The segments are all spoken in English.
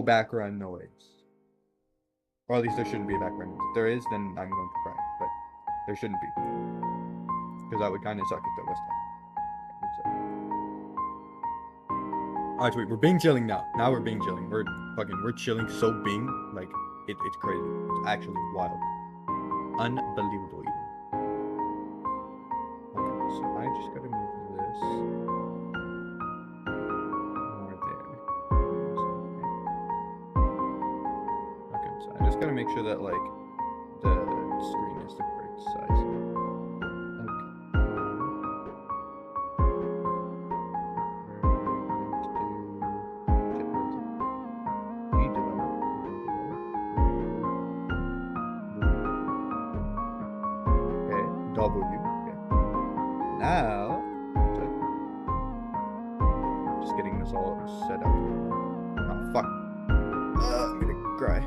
background noise. Or at least there shouldn't be a background noise. If there is, then I'm going to cry. But there shouldn't be. Because that would kind of suck if there was that. Alright, wait, we're being chilling now. Now we're being chilling. We're chilling so being, like, it's crazy. It's actually wild. Unbelievable even. Okay, so I just gotta move this more there. Okay, so I just gotta make sure that, like, the screen is the correct size. W. Okay. Now, just getting this all set up. Oh, fuck. I'm gonna cry.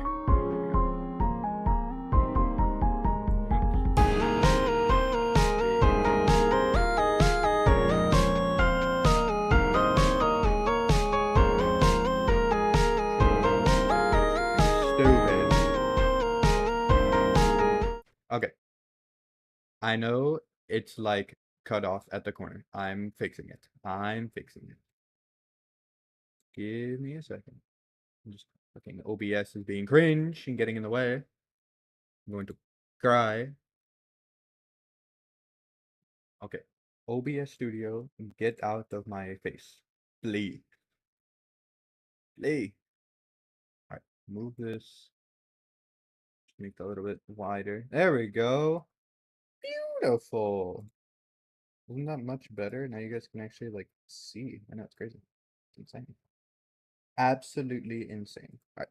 Stupid. Okay. I know it's like cut off at the corner. I'm fixing it. Give me a second. I'm just fucking OBS is being cringe and getting in the way. I'm going to cry. Okay. OBS Studio, get out of my face. Please. Please. Alright, move this. Just make it a little bit wider. There we go. Beautiful. Isn't that much better? Now you guys can actually like see. I know it's crazy. It's insane. Absolutely insane. Alright.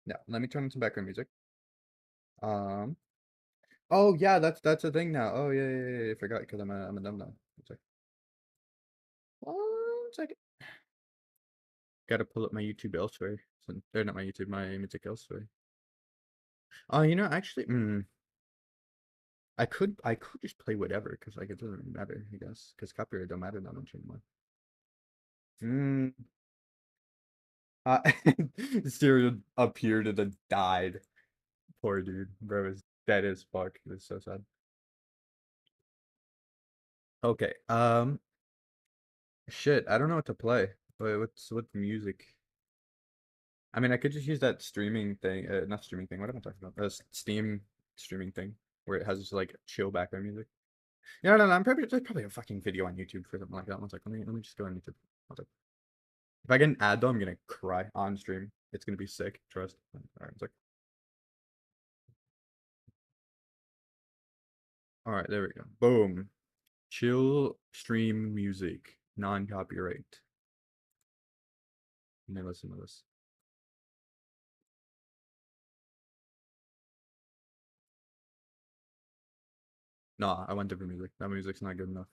Now let me turn on some background music. Oh yeah, that's a thing now. Oh yeah. I forgot because I'm a dumb now. One second. Gotta pull up my YouTube elsewhere. They're not my YouTube, my music elsewhere. Oh, you know, actually, I could just play whatever because like it doesn't really matter, I guess, because copyright don't matter that much anymore. Stereo appeared and then died. Poor dude, bro is dead as fuck. It was so sad. Okay, shit, I don't know what to play. What music? I mean, I could just use that streaming thing, not streaming thing. What am I talking about? Steam streaming thing where it has like chill background music. Yeah, no, there's probably a fucking video on YouTube for something like that. One sec, let me just go on YouTube. One sec. If I get an ad though, I'm gonna cry on stream. It's gonna be sick. Trust. All right, it's like. All right, there we go. Boom. Chill stream music, non-copyright. Let me listen to this. Nah, I want different music. That music's not good enough.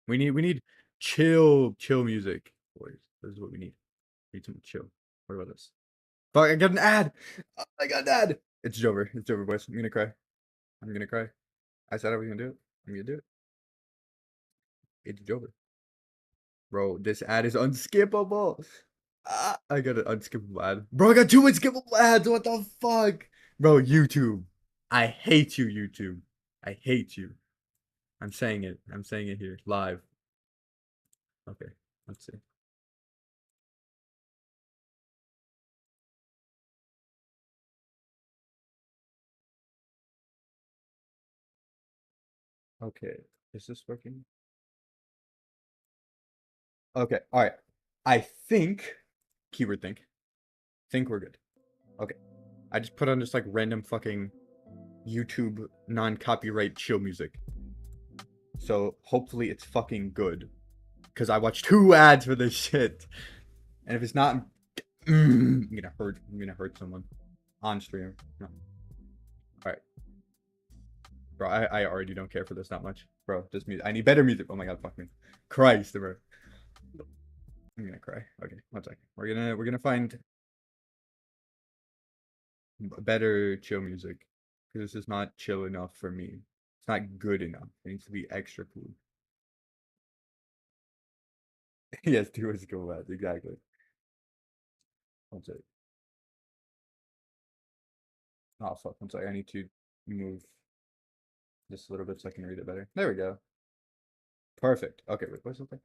We need chill music, boys. This is what we need. We need some chill. What about this? Fuck, I got an ad. I got an ad. It's Jover. It's Jover, boys. I'm gonna cry. I'm gonna cry. I said I was gonna do it. I'm gonna do it. It's Jover. Bro, this ad is unskippable. I got an unskippable ad. Bro, I got two unskippable ads. What the fuck? Bro, YouTube. I hate you, YouTube. I hate you. I'm saying it. I'm saying it here live. Okay, let's see. Okay, is this working? Okay, all right. I think, keyword think we're good. Okay, I just put on just like random fucking YouTube non-copyright chill music. So hopefully it's fucking good. Because I watched 2 ads for this shit. And if it's not, I'm gonna hurt someone on stream. No. Alright. Bro, I already don't care for this that much. Bro, this music. I need better music. Oh my god, fuck me. Christ, bro. I'm gonna cry. Okay, one second. We're gonna find better chill music. Because this is not chill enough for me. It's not good enough. It needs to be extra cool. Yes, 2 is cool ads, exactly. One second. Oh fuck, I'm sorry, I need to move this a little bit so I can read it better. There we go. Perfect. Okay, wait, what's the thing?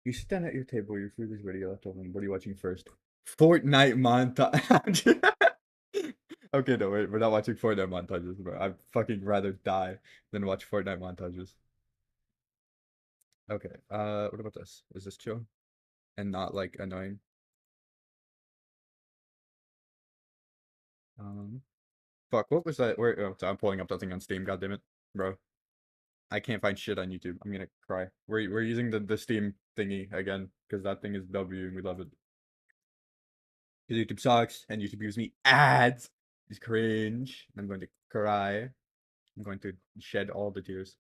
You stand at your table, your food is ready, you left over, what are you watching first? Fortnite montage. Okay, no, wait, we're not watching Fortnite montages, bro. I'd fucking rather die than watch Fortnite montages. Okay, what about this? Is this chill? And not, like, annoying? Fuck, what was that? Where, oh, so I'm pulling up that thing on Steam, goddammit. Bro, I can't find shit on YouTube. I'm gonna cry. We're using the Steam thingy again, because that thing is W and we love it. Because YouTube sucks, and YouTube gives me ads. It's cringe. I'm going to cry. I'm going to shed all the tears.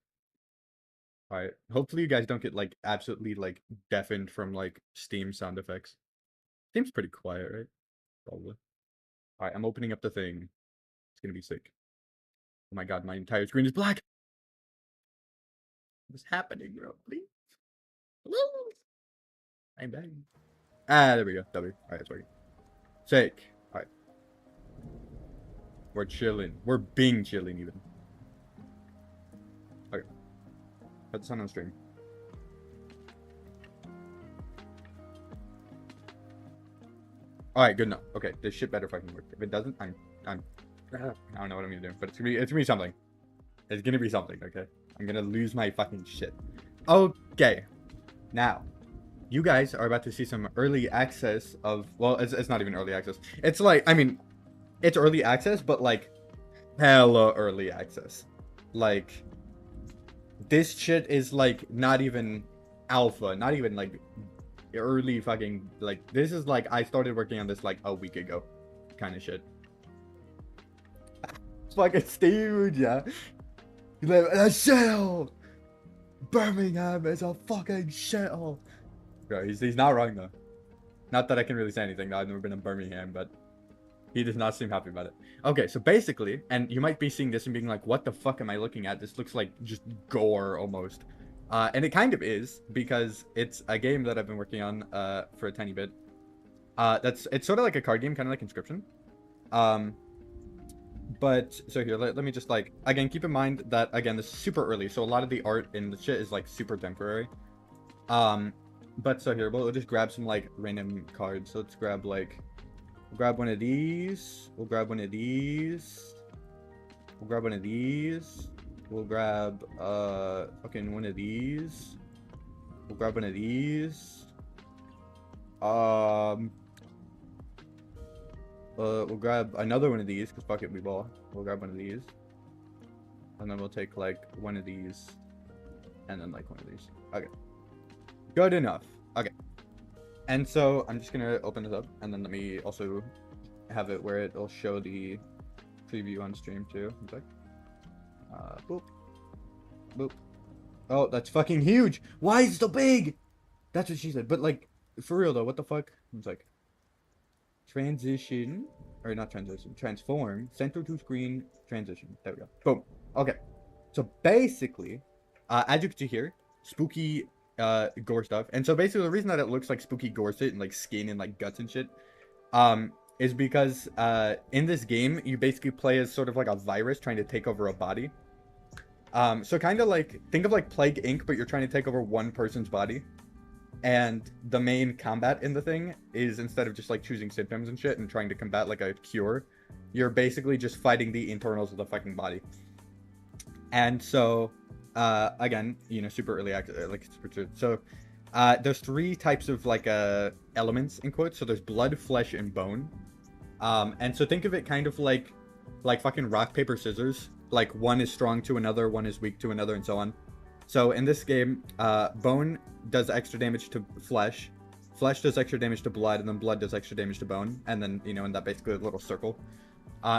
Alright. Hopefully you guys don't get like absolutely like deafened from like Steam sound effects. Steam's pretty quiet, right? Probably. Alright, I'm opening up the thing. It's gonna be sick. Oh my god, my entire screen is black! What's happening, bro? Please? Hello? I'm back. Ah, there we go. W. Alright, it's working. Sick. Alright. We're chilling. We're being chilling even. Okay. Put this on stream. Alright, good enough. Okay, this shit better fucking work. If it doesn't, I don't know what I'm gonna do, but it's gonna be something. It's gonna be something, okay? I'm gonna lose my fucking shit. Okay. Now, you guys are about to see some early access of, well, it's not even early access. It's like, I mean, it's early access, but like, hella early access. Like, this shit is like, not even alpha, not even like, early fucking, like, this is like, I started working on this like a week ago, kind of shit. Fucking Steve, yeah. A shell! Birmingham is a fucking shell! Bro, he's not wrong though. Not that I can really say anything, I've never been in Birmingham, but he does not seem happy about it. Okay, so basically, and you might be seeing this and being like, what the fuck am I looking at? This looks like just gore almost. And it kind of is, because it's a game that I've been working on for a tiny bit. It's sort of like a card game, kind of like Inscription. But so here, let me just like, again, keep in mind that again, this is super early, so a lot of the art in the shit is like super temporary. But so here, we'll just grab some like random cards. So let's grab like, we'll grab one of these, we'll grab one of these, we'll grab one of these, we'll grab fucking one of these, we'll grab one of these, we'll grab another one of these, because fuck it, we ball. We'll grab one of these. And then we'll take, like, one of these. And then, like, one of these. Okay. Good enough. Okay. And so, I'm just gonna open this up. And then let me also have it where it'll show the preview on stream, too. Okay. Boop. Boop. Oh, that's fucking huge! Why is it so big? That's what she said. But, like, for real, though, what the fuck? It's like... Transition, or not transition, transform, center to screen, transition. There we go. Boom. Okay. So basically, as you can see here, spooky gore stuff. And so basically the reason that it looks like spooky gore shit and like skin and like guts and shit, is because in this game, you basically play as sort of like a virus trying to take over a body. So kind of like, think of like Plague Inc., but you're trying to take over one person's body. And the main combat in the thing is, instead of just like choosing symptoms and shit and trying to combat like a cure, you're basically just fighting the internals of the fucking body. And so, again, you know, super early access, like super. So, there's three types of like elements in quotes. So there's blood, flesh, and bone. And so think of it kind of like fucking rock paper scissors. Like one is strong to another, one is weak to another, and so on. So in this game, bone does extra damage to flesh, flesh does extra damage to blood, and then blood does extra damage to bone, and then, you know, in that basically little circle.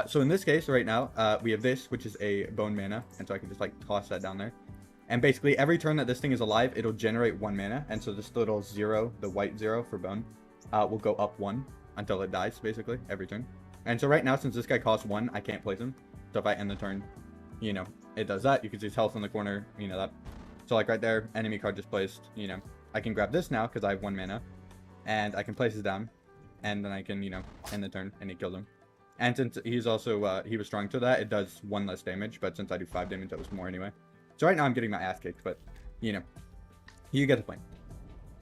So in this case, right now, we have this, which is a bone mana, and so I can just, like, toss that down there. And basically, every turn that this thing is alive, it'll generate 1 mana, and so this little 0, the white 0 for bone, will go up 1 until it dies, basically, every turn. And so right now, since this guy costs 1, I can't place him. So if I end the turn, you know, it does that. You can see his health in the corner, you know that. So, like, right there, enemy card just placed, you know. I can grab this now, because I have 1 mana. And I can place it down. And then I can, you know, end the turn, and he killed him. And since he's also, he was strong to that, it does 1 less damage, but since I do 5 damage, that was more anyway. So right now I'm getting my ass kicked, but, you know, you get the point.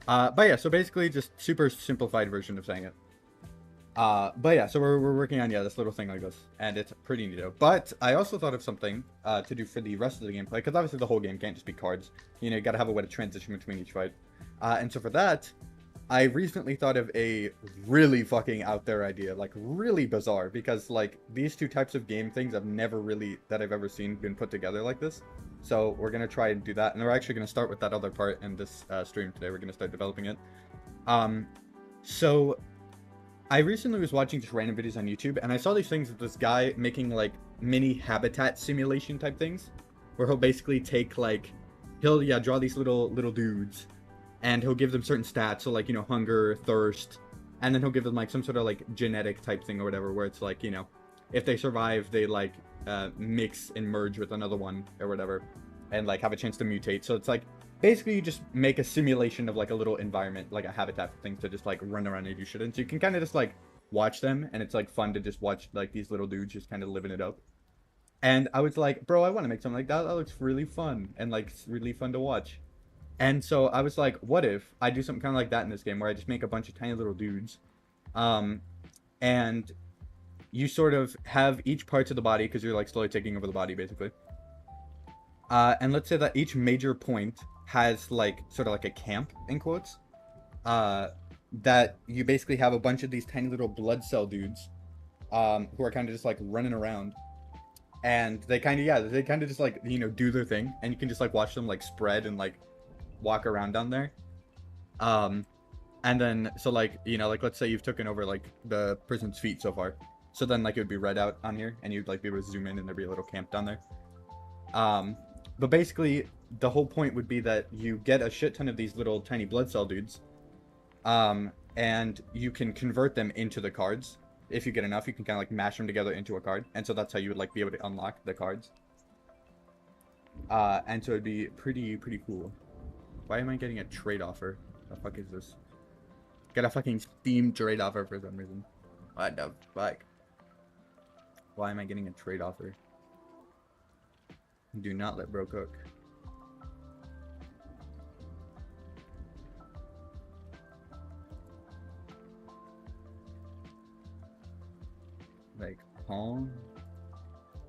But yeah, so basically just super simplified version of saying it. But yeah, so we're working on, yeah, this little thing like this, and it's pretty neato. But I also thought of something, to do for the rest of the gameplay, because obviously the whole game can't just be cards. You know, you gotta have a way to transition between each fight. And so for that, I recently thought of a really fucking out there idea, like really bizarre, because like these two types of game things I've never really, that I've ever seen, been put together like this. So we're gonna try and do that, and we're actually gonna start with that other part in this stream today. We're gonna start developing it. So I recently was watching just random videos on YouTube, and I saw these things of this guy making like mini habitat simulation type things, where he'll basically take like, he'll draw these little dudes, and he'll give them certain stats, so like, you know, hunger, thirst, and then he'll give them like some sort of like genetic type thing or whatever, where it's like, you know, if they survive, they like mix and merge with another one or whatever, and like have a chance to mutate. So it's like basically you just make a simulation of like a little environment, like a habitat for things to just like run around and do shit in. So you can kind of just like watch them, and it's like fun to just watch like these little dudes just kind of living it up. And I was like, bro, I want to make something like that. That looks really fun and like really fun to watch. And so I was like, what if I do something kind of like that in this game, where I just make a bunch of tiny little dudes, and you sort of have each parts of the body, because you're like slowly taking over the body basically. And let's say that each major point has like sort of like a camp in quotes, that you basically have a bunch of these tiny little blood cell dudes, who are kind of just like running around, and they kind of just like, you know, do their thing, and you can just like watch them like spread and like walk around down there. And then so like, you know, like let's say you've taken over like the person's feet so far, so then like it would be red out on here, and you'd like be able to zoom in, and there'd be a little camp down there. But basically the whole point would be that you get a shit ton of these little tiny blood cell dudes, and you can convert them into the cards. If you get enough, you can kind of like mash them together into a card, and so that's how you would like be able to unlock the cards. And so it'd be pretty cool. Why am I getting a trade offer? The fuck is this? Get a fucking Steam trade offer for some reason. What the fuck? Why am I getting a trade offer? Do not let bro cook. Like, huh?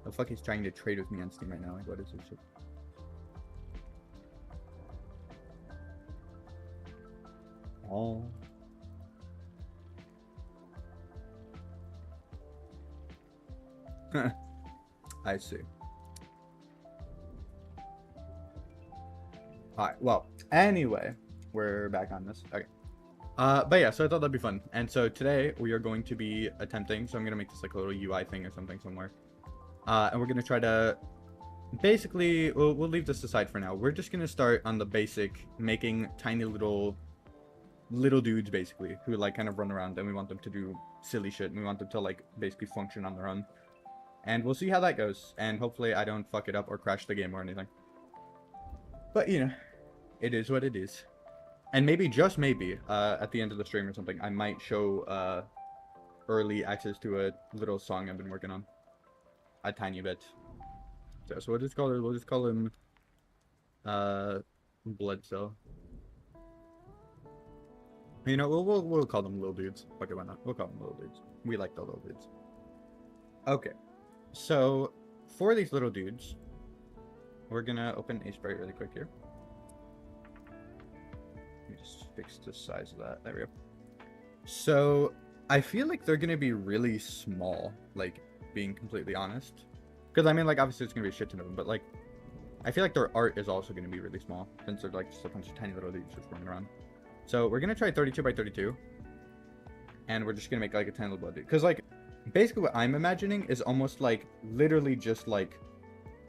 The fuck is trying to trade with me on Steam right now? Like, what is this shit? Oh. I see. Alright, well, anyway, we're back on this. Okay. But yeah, so I thought that'd be fun. And so today we are going to be attempting, so I'm gonna make this like a little UI thing or something somewhere. And we're gonna try to, basically, we'll leave this aside for now. We're just gonna start on the basic, making tiny little dudes basically, who like kind of run around, and we want them to do silly shit, and we want them to like basically function on their own. And we'll see how that goes, and hopefully I don't fuck it up or crash the game or anything. But you know, it is what it is. And maybe, just maybe, at the end of the stream or something, I might show early access to a little song I've been working on. A tiny bit. So we'll just call him Blood Cell. You know, we'll call them little dudes. Okay, why not? We'll call them little dudes. We like the little dudes. Okay. So for these little dudes, we're gonna open Aseprite really quick here. Let me just fix the size of that. There we go. So I feel like they're gonna be really small, like, being completely honest. Because I mean, like, obviously it's gonna be a shit ton of them, but like, I feel like their art is also gonna be really small, since they're like just a bunch of tiny little dudes just running around. So we're gonna try 32 by 32, and we're just gonna make like a tiny little blood dude. Because like, basically what I'm imagining is almost like literally just like,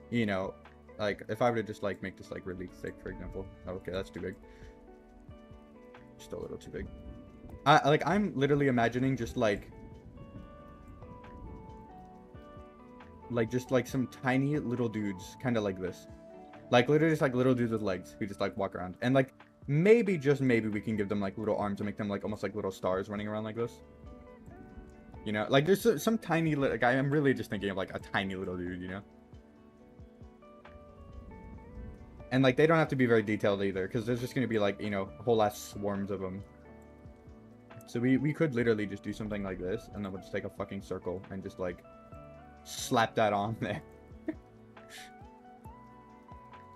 you know, like if I were to just like make this like really thick, for example. Oh, okay, that's too big. Just a little too big. I'm literally imagining just like just like some tiny little dudes, kind of like this, like literally just like little dudes with legs who just like walk around, and like maybe, just maybe, we can give them like little arms and make them like almost like little stars running around like this. You know, like there's some tiny little guy. I'm really just thinking of like a tiny little dude, you know. And like they don't have to be very detailed either, because there's just gonna be like, you know, whole ass swarms of them. So we could literally just do something like this, and then we'll just take a fucking circle and just like slap that on there.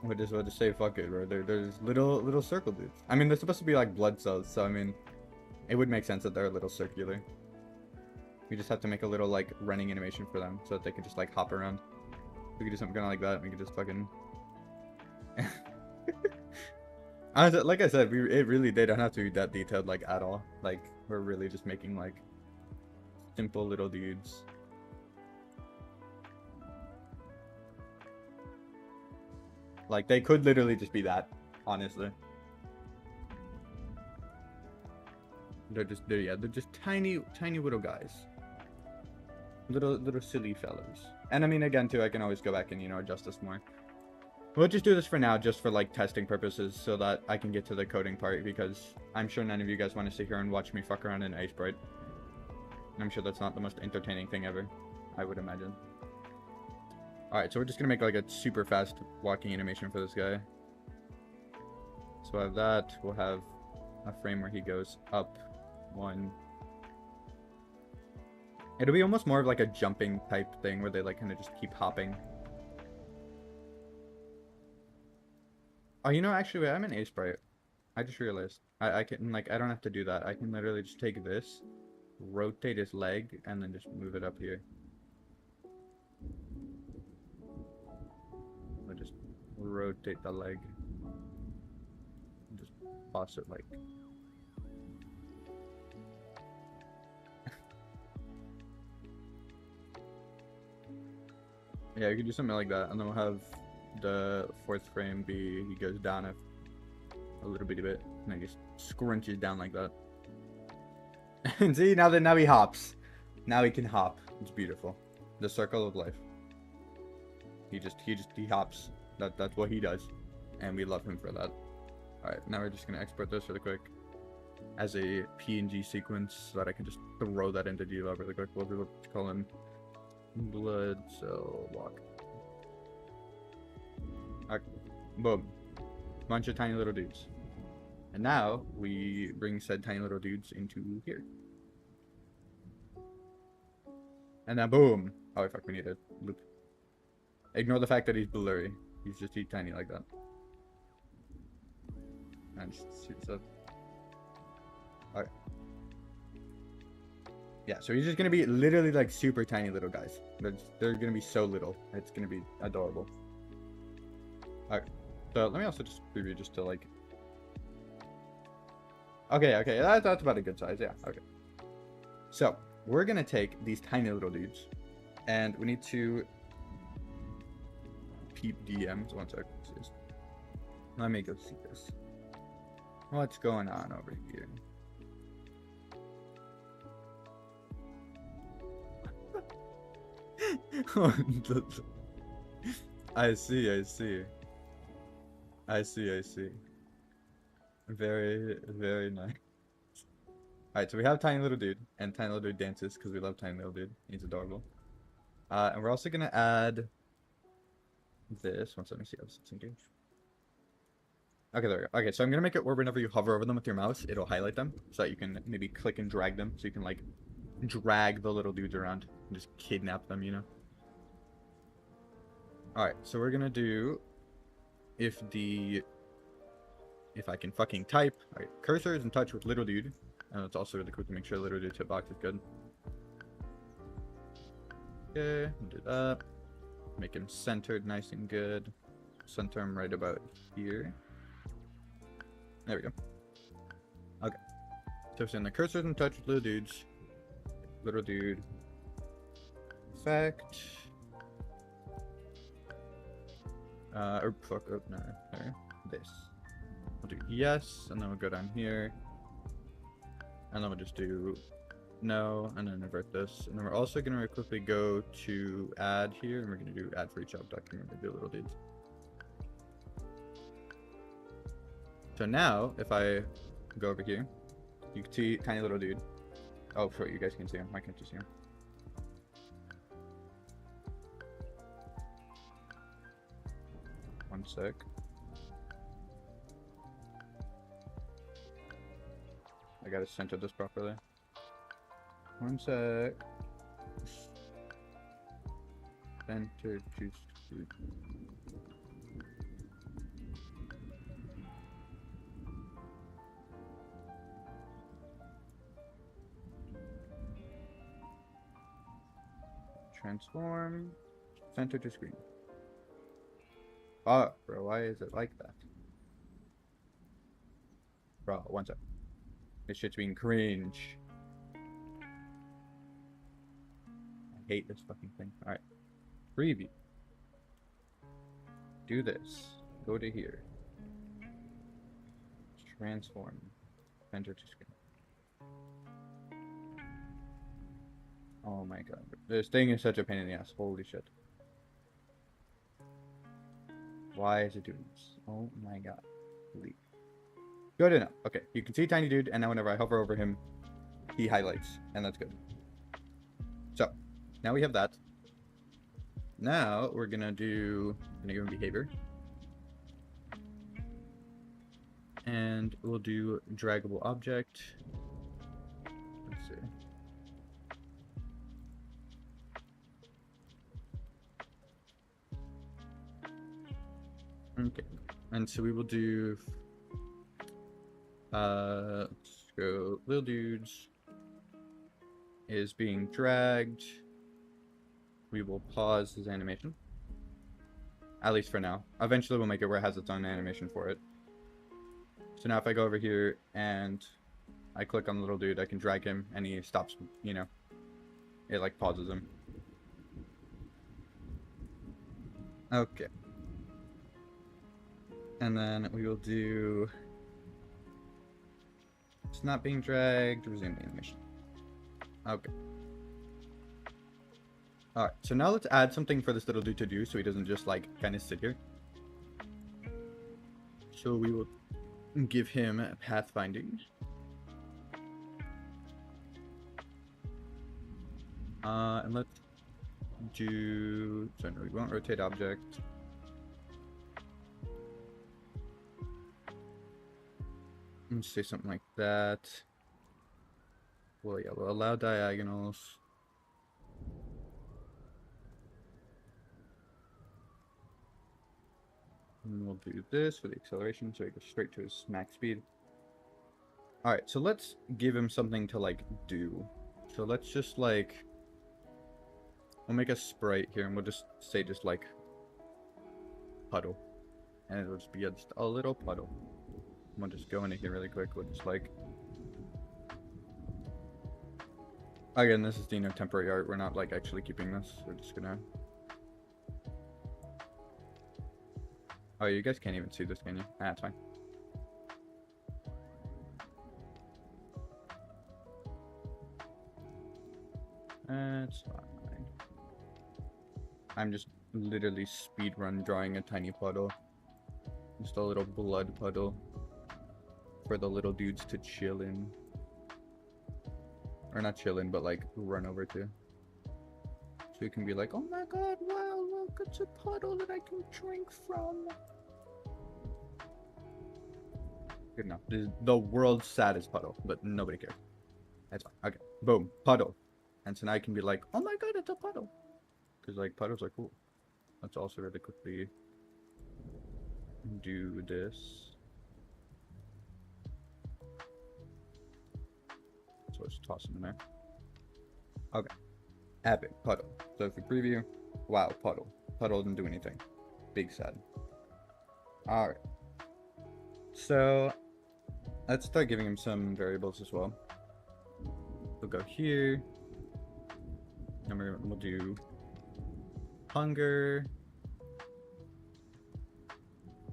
we'll just say fuck it, right? There's little circle dudes. I mean, they're supposed to be like blood cells, so I mean, it would make sense that they're a little circular. We just have to make a little like running animation for them so that they can just like hop around. We could do something kind of like that. We could just fucking. Like I said, they don't have to be that detailed like at all. Like we're really just making like simple little dudes. Like they could literally just be that, honestly. They're just tiny little guys. Little silly fellows. And I mean, again too, I can always go back and, you know, adjust this more. We'll just do this for now, just for like testing purposes, so that I can get to the coding part, because I'm sure none of you guys want to sit here and watch me fuck around in Aseprite. I'm sure that's not the most entertaining thing ever, I would imagine. Alright, so we're just gonna make like a super fast walking animation for this guy. So we'll have that, we'll have a frame where he goes up one. It'll be almost more of like a jumping type thing where they like kind of just keep hopping. Oh, you know, actually, wait, I'm an Aseprite. I just realized. I can, like, I don't have to do that. I can literally just take this, rotate his leg, and then just move it up here. I'll just rotate the leg. Just toss it like. Yeah, you can do something like that, and then we'll have the fourth frame be he goes down a little bitty bit, and then just scrunches down like that. And see, now he hops. Now he can hop. It's beautiful. The circle of life. He hops. That's what he does, and we love him for that. All right, now we're just gonna export this really quick as a PNG sequence so that I can just throw that into GLab really quick. We'll call him blood cell walk. Boom. Bunch of tiny little dudes. And now we bring said tiny little dudes into here. And then boom. Oh fuck, we need a loop. Ignore the fact that he's blurry. He's tiny like that. And just shoot stuff. Alright. Yeah, so he's just gonna be literally like super tiny little guys. They're gonna be so little. It's gonna be adorable. Alright. So let me also just preview just to like. Okay, that's about a good size, yeah, okay. So we're gonna take these tiny little dudes, and we need to peep DMs. 1 sec. Let me go see this. What's going on over here? I see. Very nice. Alright, so we have Tiny Little Dude, and Tiny Little Dude dances because we love Tiny Little Dude. He's adorable. And we're also gonna add this. Let me see how this is engaged. Okay, there we go. Okay, so I'm gonna make it where whenever you hover over them with your mouse, it'll highlight them so that you can maybe click and drag them, so you can like drag the little dudes around and just kidnap them, you know? Alright, so we're gonna do if I can fucking type. Alright, cursor is in touch with little dude. And it's also really cool to make sure little dude's hitbox is good. Okay, do that. Make him centered nice and good. Center him right about here. There we go. Okay. So it's in the cursor's in touch with little dudes. Little dude. Effect. Or fuck up, no, there. This. We'll do yes, and then we'll go down here. And then we'll just do no, and then invert this. And then we're also going to quickly go to add here, and we're going to do add for each object, and we're going to do little dudes. So now, if I go over here, you can see tiny little dude. Oh, sure, you guys can see him. I can't just see him. One sec. I gotta center this properly. One sec. Center to screen. Transform. Center to screen. Oh, bro, why is it like that? Bro, one sec. This shit's being cringe. I hate this fucking thing. Alright. Preview. Do this. Go to here. Transform. Center to screen. Oh my god. This thing is such a pain in the ass. Holy shit. Why is it doing this? Oh my god. Leave. Good enough. Okay, you can see Tiny Dude, and now whenever I hover over him, he highlights, and that's good. So, now we have that. Now, we're gonna give him behavior. And we'll do draggable object. Let's see. Okay, and so we will do let's go little dudes is being dragged. We will pause his animation, at least for now. Eventually we'll make it where it has its own animation for it. So now if I go over here and I click on the little dude, I can drag him and he stops, you know, it like pauses him. Okay. And then we will do, it's not being dragged, resume the animation. Okay. Alright, so now let's add something for this little dude to do so he doesn't just like kind of sit here. So we will give him pathfinding. And let's do, so no, we won't rotate object. Let's say something like that. Well, yeah, we'll allow diagonals. And we'll do this for the acceleration so he goes straight to his max speed. Alright, so let's give him something to like do. So let's just like, we'll make a sprite here and we'll just say just like puddle. And it'll just be just a little puddle. We'll just go into here really quick. We'll just like, again, this is the temporary art. We're not like actually keeping this. We're just gonna, oh, you guys can't even see this, can you? Ah, that's fine. That's fine. I'm just literally speedrun drawing a tiny puddle. Just a little blood puddle for the little dudes to chill in. Or not chill in, but like run over to. So you can be like, oh my god, wow, look, it's a puddle that I can drink from. Good enough. This is the world's saddest puddle, but nobody cares. That's fine. Okay. Boom. Puddle. And so now I can be like, oh my god, it's a puddle. Because like puddles are cool. Let's also really quickly do this. So let's toss them in there. Okay. Epic puddle. So if we preview, wow, puddle. Puddle didn't do anything. Big sad. Alright. So let's start giving him some variables as well. We'll go here. And we'll do hunger,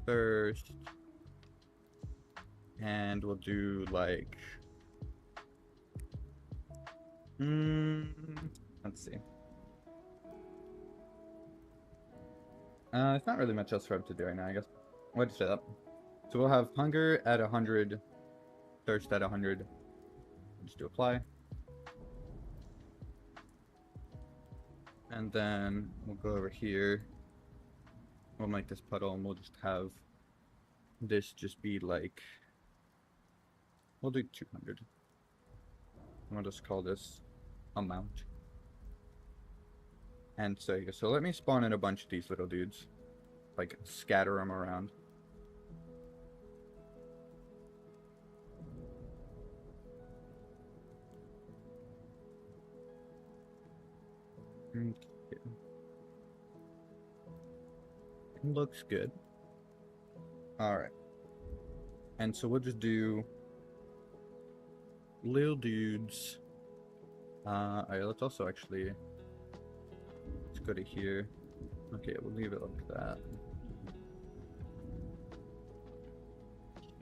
thirst, and we'll do like, let's see. It's not really much else for him to do right now, I guess. We'll just say that. So we'll have hunger at 100, thirst at 100. Just do apply. And then we'll go over here. We'll make this puddle and we'll just have this just be like, we'll do 200. We'll just call this amount. And so let me spawn in a bunch of these little dudes. Like, scatter them around. Okay. Looks good. Alright. And so we'll just do little dudes. Alright, let's also actually, let's go to here. Okay, we'll leave it like that.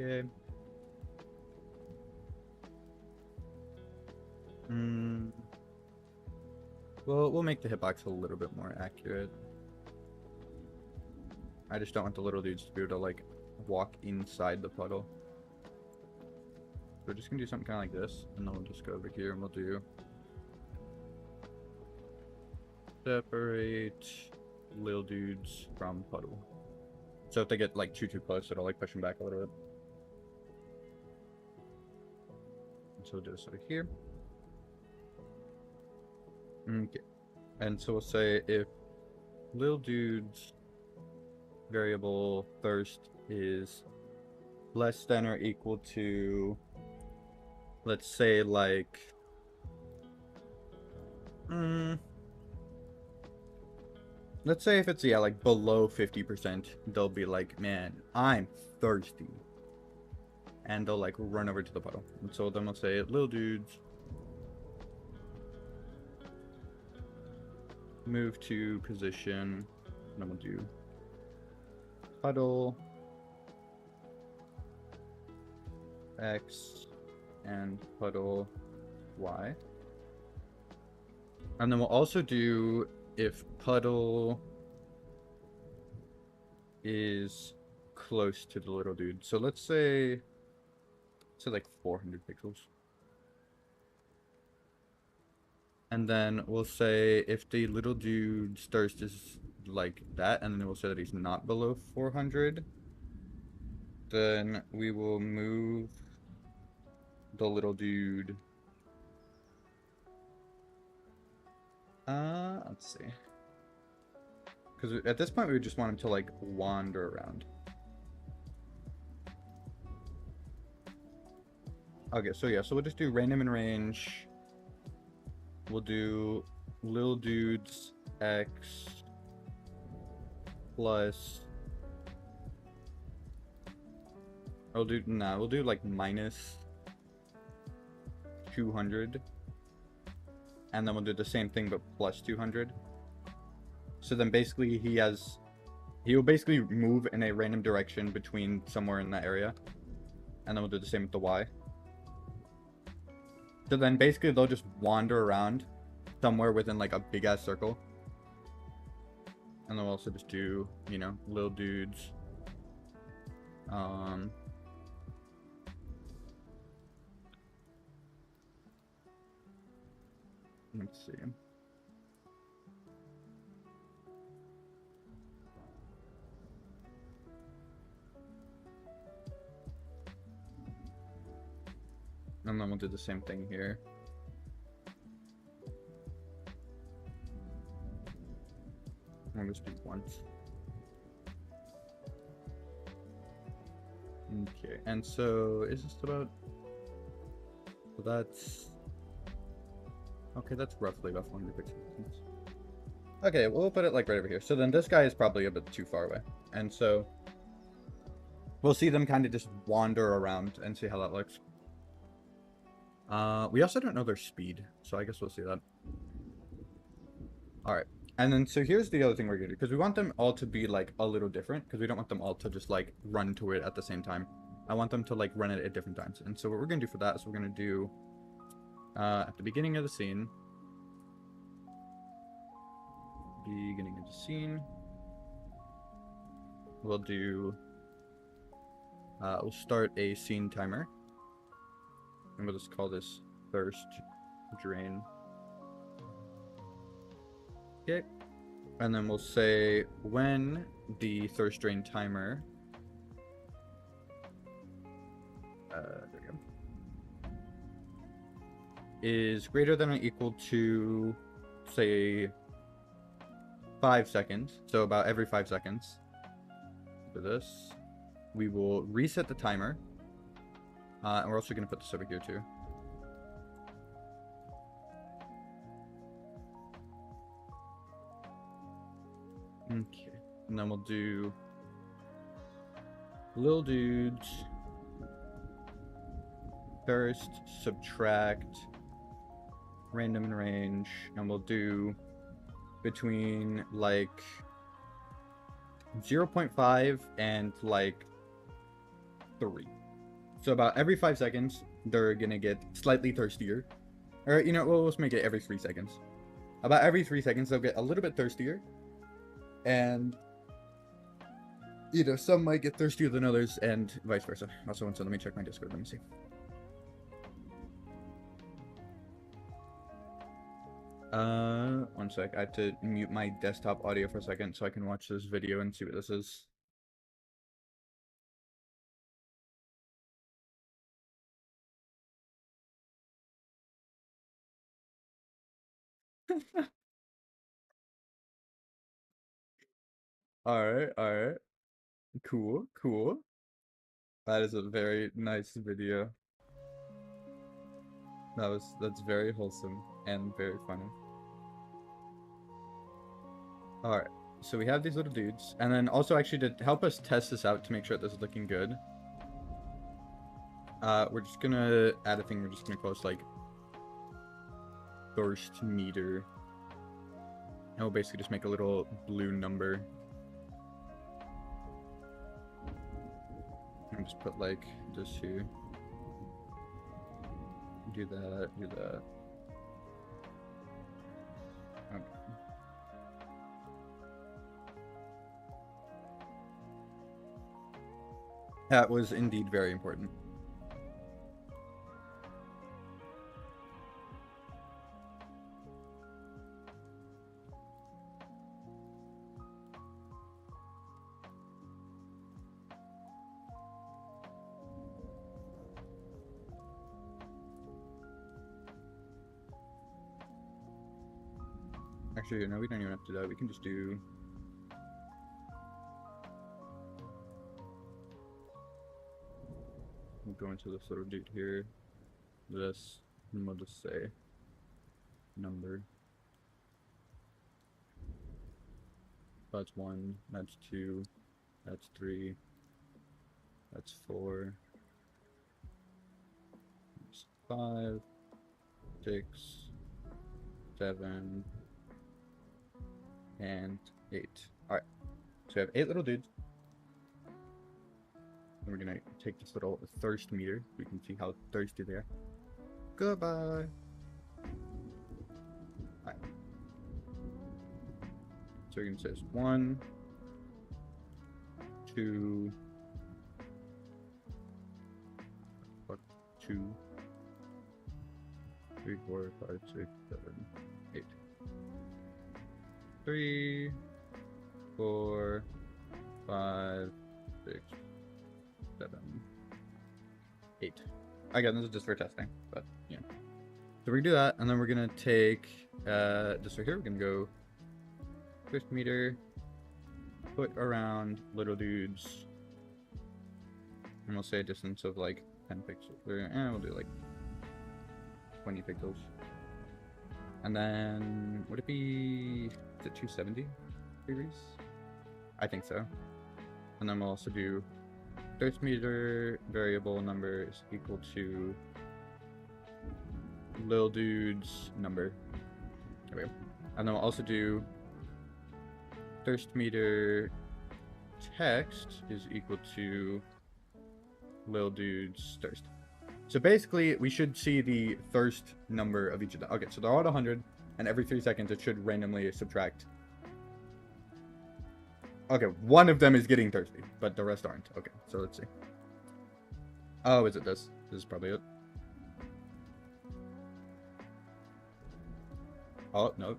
Okay. Well, we'll make the hitbox a little bit more accurate. I just don't want the little dudes to be able to, like, walk inside the puddle. We're just gonna do something kind of like this, and then we'll just go over here and we'll do separate little dudes from puddle. So if they get like too close, it'll like push them back a little bit. And so we'll do this over here. Okay. And so we'll say if little dude's variable thirst is less than or equal to, let's say, like, let's say if it's, yeah, like below 50%, they'll be like, man, I'm thirsty. And they'll like run over to the puddle. And so then we'll say, little dudes, move to position. And then we'll do puddle X and puddle Y. And then we'll also do if puddle is close to the little dude. So let's say like 400 pixels. And then we'll say if the little dude's thirst is like that, and then we'll say that he's not below 400, then we will move the little dude. Let's see. Because at this point, we just want him to, like, wander around. Okay, so yeah, so we'll just do random in range. We'll do little dudes X plus. We'll do like minus 200. And then we'll do the same thing but plus 200. So then basically he will basically move in a random direction between somewhere in that area. And then we'll do the same with the Y. So then basically they'll just wander around somewhere within like a big ass circle. And then we'll also just do, you know, little dudes. Let's see. And then we'll do the same thing here. We'll just do once. Okay, and so is this about? So that's okay. That's roughly about 400 pixels. Okay, we'll put it like right over here. So then this guy is probably a bit too far away, and so we'll see them kind of just wander around and see how that looks. We also don't know their speed, so I guess we'll see that. All right. And then, so here's the other thing we're gonna do, because we want them all to be, like, a little different, because we don't want them all to just, like, run to it at the same time. I want them to, like, run it at different times. And so what we're gonna do for that is we're gonna do, at the beginning of the scene, we'll do, we'll start a scene timer. And we'll just call this thirst drain. Okay. And then we'll say when the thirst drain timer. There we go. Is greater than or equal to, say, 5 seconds. So about every 5 seconds. For this, we will reset the timer. And we're also going to put this over here too. Okay. And then we'll do Lil Dudes. First, subtract random and range, and we'll do between like 0.5 and like 3. So about every 5 seconds, they're gonna get slightly thirstier. Or, you know, we'll just make it every 3 seconds. About every 3 seconds, they'll get a little bit thirstier. And, you know, some might get thirstier than others, and vice versa. Also, let me check my Discord. Let me see. One sec. I have to mute my desktop audio for a second so I can watch this video and see what this is. Alright. Cool. That is a very nice video. That's very wholesome and very funny. Alright, so we have these little dudes, and then also actually to help us test this out to make sure that this is looking good, we're just gonna add a thing. We're just gonna call this like thirst meter, and we'll basically just make a little blue number. And just put like this here. Do that. Okay. That was indeed very important. Actually, no, we don't even have to do that. We can just do... We'll go into this little dude here. This, and we'll just say number. That's 1, that's 2, that's 3, that's 4, that's 5, 6, 7, and 8. Alright, so we have 8 little dudes. And we're gonna take this little thirst meter. We can see how thirsty they are. Goodbye! Alright. So we're gonna say 1, 2, 2, 3, 4, 5, 6, 7, 8. 3, 4, 5, 6, 7, 8. Again, this is just for testing, but yeah. So we do that, and then we're gonna take this right here. We're gonna go thirst meter, put around little dudes, and we'll say a distance of like 10 pixels, and we'll do like 20 pixels. And then would it be, is it 270 degrees? I think so. And then we'll also do thirst meter variable number is equal to lil dude's number. There we go. And then we'll also do thirst meter text is equal to lil dude's thirst. So basically, we should see the thirst number of each of them. Okay, so they're all at 100, and every 3 seconds it should randomly subtract. Okay, one of them is getting thirsty, but the rest aren't. Okay, so let's see. Oh, is it this? This is probably it. Oh, no.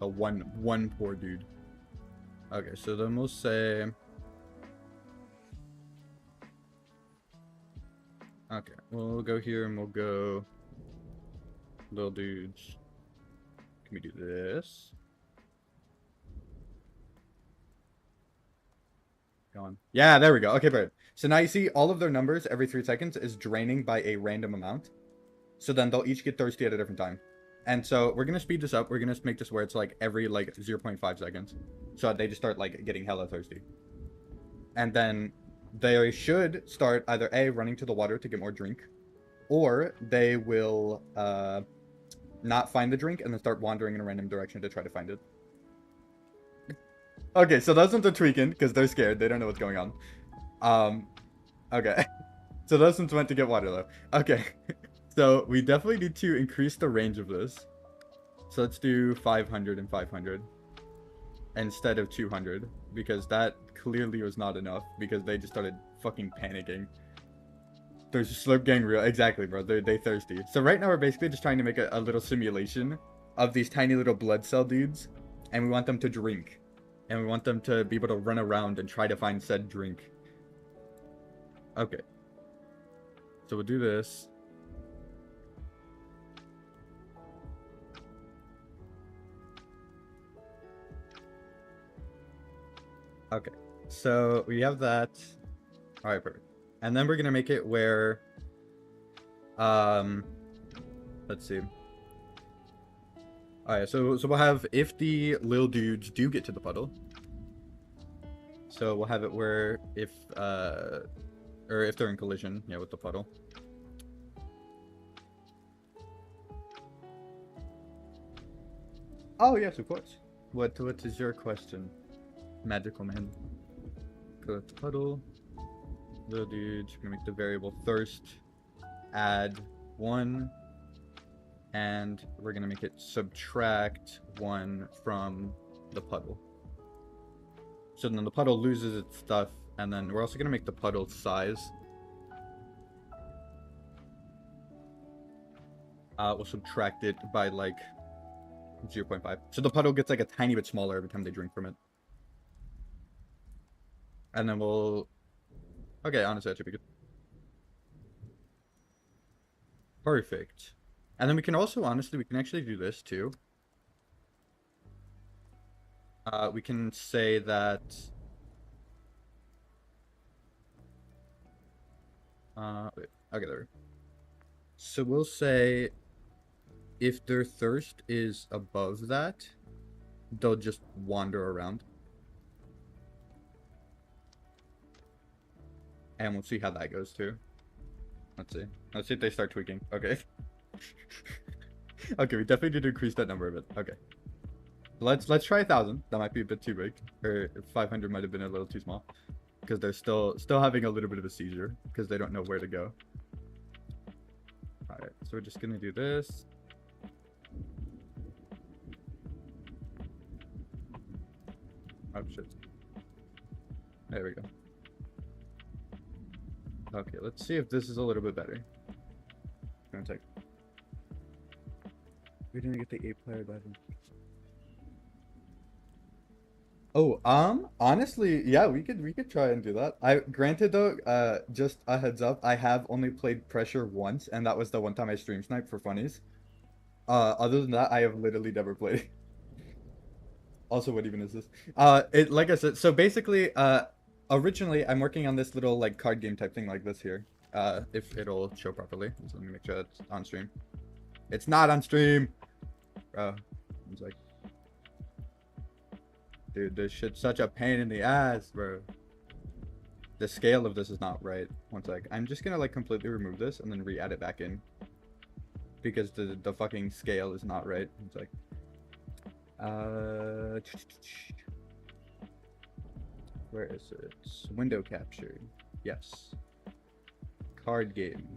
A one poor dude. Okay, so then we'll say. Okay, we'll go here and we'll go. Little dudes. Can we do this? Gone. Yeah, there we go. Okay, perfect. So now you see all of their numbers every 3 seconds is draining by a random amount. So then they'll each get thirsty at a different time. And so we're going to speed this up. We're going to make this where it's like every like 0.5 seconds. So they just start like getting hella thirsty. And then they should start either A, running to the water to get more drink. Or they will not find the drink and then start wandering in a random direction to try to find it. Okay, so those ones are tweaking because they're scared. They don't know what's going on. Okay. So those ones went to get water though. Okay. So we definitely need to increase the range of this. So let's do 500 and 500 instead of 200 because that clearly was not enough because they just started fucking panicking. There's Slurp Gang real. Exactly, bro. They thirsty. So right now we're basically just trying to make a little simulation of these tiny little blood cell dudes and we want them to drink. And we want them to be able to run around and try to find said drink. Okay. So we'll do this. Okay. So we have that. Alright, perfect. And then we're gonna make it where let's see. Alright, so we'll have if the little dudes do get to the puddle. So we'll have it where if or if they're in collision, yeah, with the puddle. Oh yes, of course. What is your question, magical man? Go to puddle. Little dudes, we're gonna make the variable thirst add 1. And we're going to make it subtract 1 from the puddle. So then the puddle loses its stuff. And then we're also going to make the puddle size. We'll subtract it by like 0.5. So the puddle gets like a tiny bit smaller every time they drink from it. And then we'll... Okay, honestly, that should be good. Perfect. And then we can also, honestly, we can actually do this too. We can say that... wait, okay, there. So we'll say if their thirst is above that, they'll just wander around. And we'll see how that goes too. Let's see. Let's see if they start tweaking. Okay. Okay, we definitely need to increase that number a bit. Okay. Let's try 1,000. That might be a bit too big. Or 500 might have been a little too small. Because they're still having a little bit of a seizure. Because they don't know where to go. Alright, so we're just gonna do this. Oh shit. There we go. Okay, let's see if this is a little bit better. Gonna take. We didn't get the 8-player button. Oh, honestly, yeah, we could try and do that. Granted though, just a heads up, I have only played Pressure once, and that was the one time I stream sniped for funnies. Other than that, I have literally never played. Also, what even is this? Like I said, so basically, originally I'm working on this little like card game type thing like this here. If it'll show properly. So let me make sure it's on stream. It's not on stream. Bro, it's like, dude, this shit's such a pain in the ass, bro. The scale of this is not right. One sec. I'm just gonna like completely remove this and then re-add it back in. Because the fucking scale is not right. It's like, where is it? Window capture. Yes. Card game.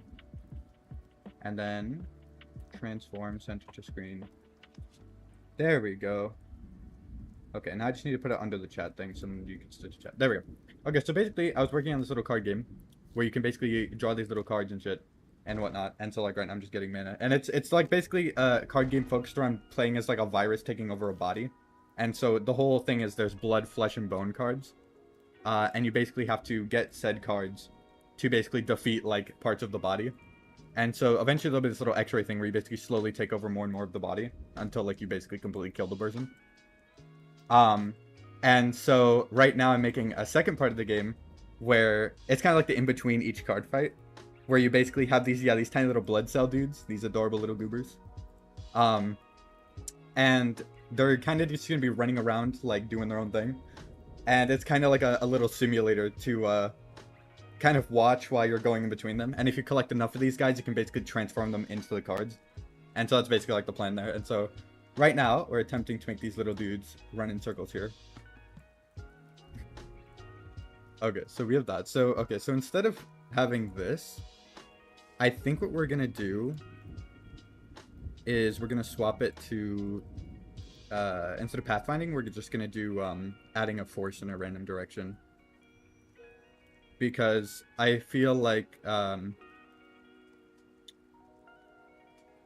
And then transform center to screen. There we go. Okay, now I just need to put it under the chat thing so you can stitch chat. There we go. Okay, so basically I was working on this little card game where you can basically draw these little cards and shit. and whatnot. And so like right now I'm just getting mana, and it's like basically a card game focused around playing as like a virus taking over a body. And so the whole thing is there's blood, flesh, and bone cards, and you basically have to get said cards to basically defeat like parts of the body. And so eventually there'll be this little X-ray thing where you basically slowly take over more and more of the body until like you basically completely kill the person. And so right now I'm making a second part of the game where it's kind of like the in-between each card fight, where you basically have these tiny little blood cell dudes, these adorable little goobers. And they're kind of just gonna be running around like doing their own thing. And it's kind of like a little simulator to kind of watch while you're going in between them. And if you collect enough of these guys, you can basically transform them into the cards. And so that's basically like the plan there. And so right now we're attempting to make these little dudes run in circles here. Okay, so we have that. So, okay, so instead of having this, I think what we're gonna do is we're gonna swap it to, instead of pathfinding, we're just gonna do, adding a force in a random direction. Because I feel like,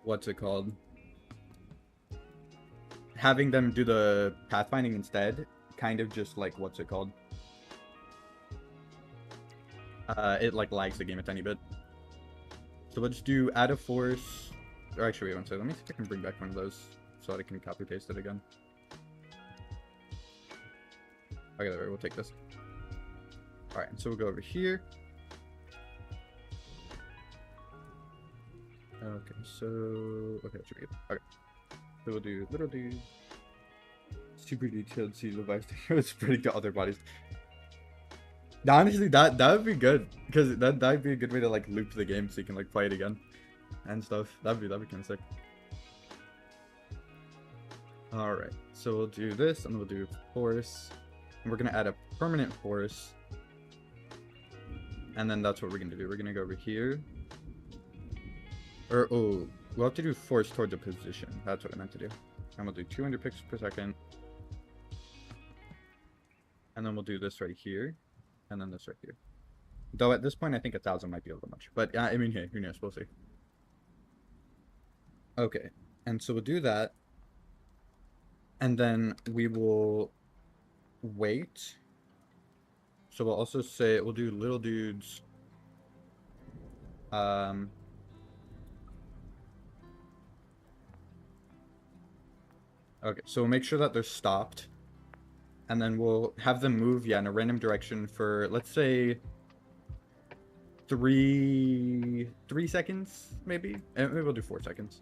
what's it called? Having them do the pathfinding instead, kind of just like, what's it called? It like lags the game a tiny bit. So let's do add a force. Or actually, wait one second. Let me see if I can bring back one of those so that I can copy paste it again. Okay, there, we'll take this. Alright, so we'll go over here. Okay, so okay, that should be good. Okay. So we'll do little dude. Super detailed season device to spreading to other bodies. Now, honestly, that would be good, because that'd be a good way to like loop the game so you can like play it again and stuff. That'd be kind of sick. All right, so we'll do this, and we'll do force, and we're gonna add a permanent force, and then that's what we're gonna do. We're gonna go over here, or oh, we'll have to do force towards a position. That's what I meant to do. And we'll do 200 pixels per second, and then we'll do this right here. And then this right here. Though at this point, I think 1,000 might be a little much. But I mean, hey, who knows? We'll see. Okay. And so we'll do that. And then we will wait. So we'll also say, we'll do little dudes. Okay, so we'll make sure that they're stopped. And then we'll have them move, in a random direction for, let's say, 3 seconds, maybe? Maybe we'll do 4 seconds.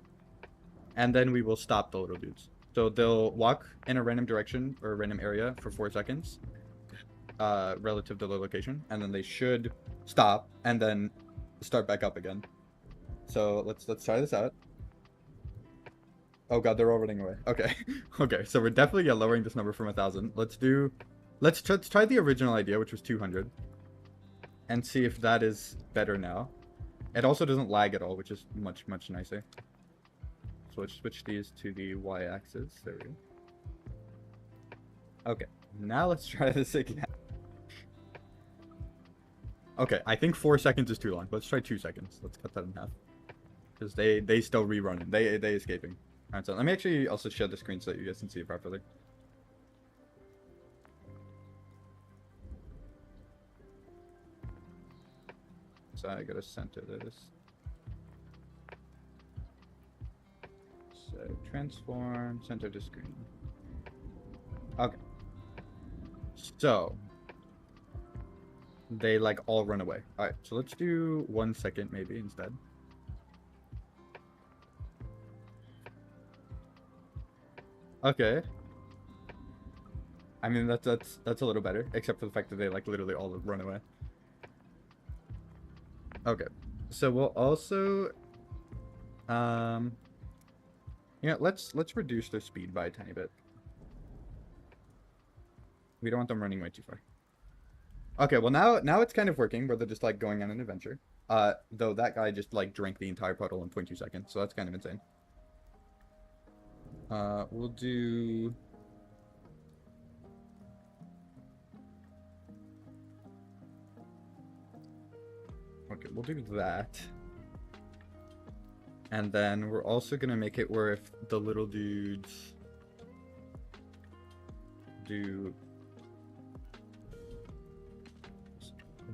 And then we will stop the little dudes. So they'll walk in a random direction or a random area for 4 seconds, relative to the location. And then they should stop and then start back up again. So let's try this out. Oh god, they're all running away. Okay. Okay, so we're definitely lowering this number from 1,000. Let's try the original idea, which was 200. And see if that is better now. It also doesn't lag at all, which is much nicer. So let's switch these to the y-axis. There we go. Okay, now let's try this again. Okay, I think 4 seconds is too long. Let's try 2 seconds. Let's cut that in half. Because they still rerunning. They escaping. Alright, so let me actually also share the screen so that you guys can see it properly. So I gotta center this. So transform, center the screen. Okay. So they like all run away. Alright, so let's do 1 second maybe instead. Okay. I mean that's a little better, except for the fact that they like literally all run away. Okay. So we'll also let's reduce their speed by a tiny bit. We don't want them running way too far. Okay, well now it's kind of working where they're just like going on an adventure. Though that guy just like drank the entire puddle in 0.2 seconds, so that's kind of insane. We'll do okay, we'll do that. And then we're also gonna make it where if the little dudes do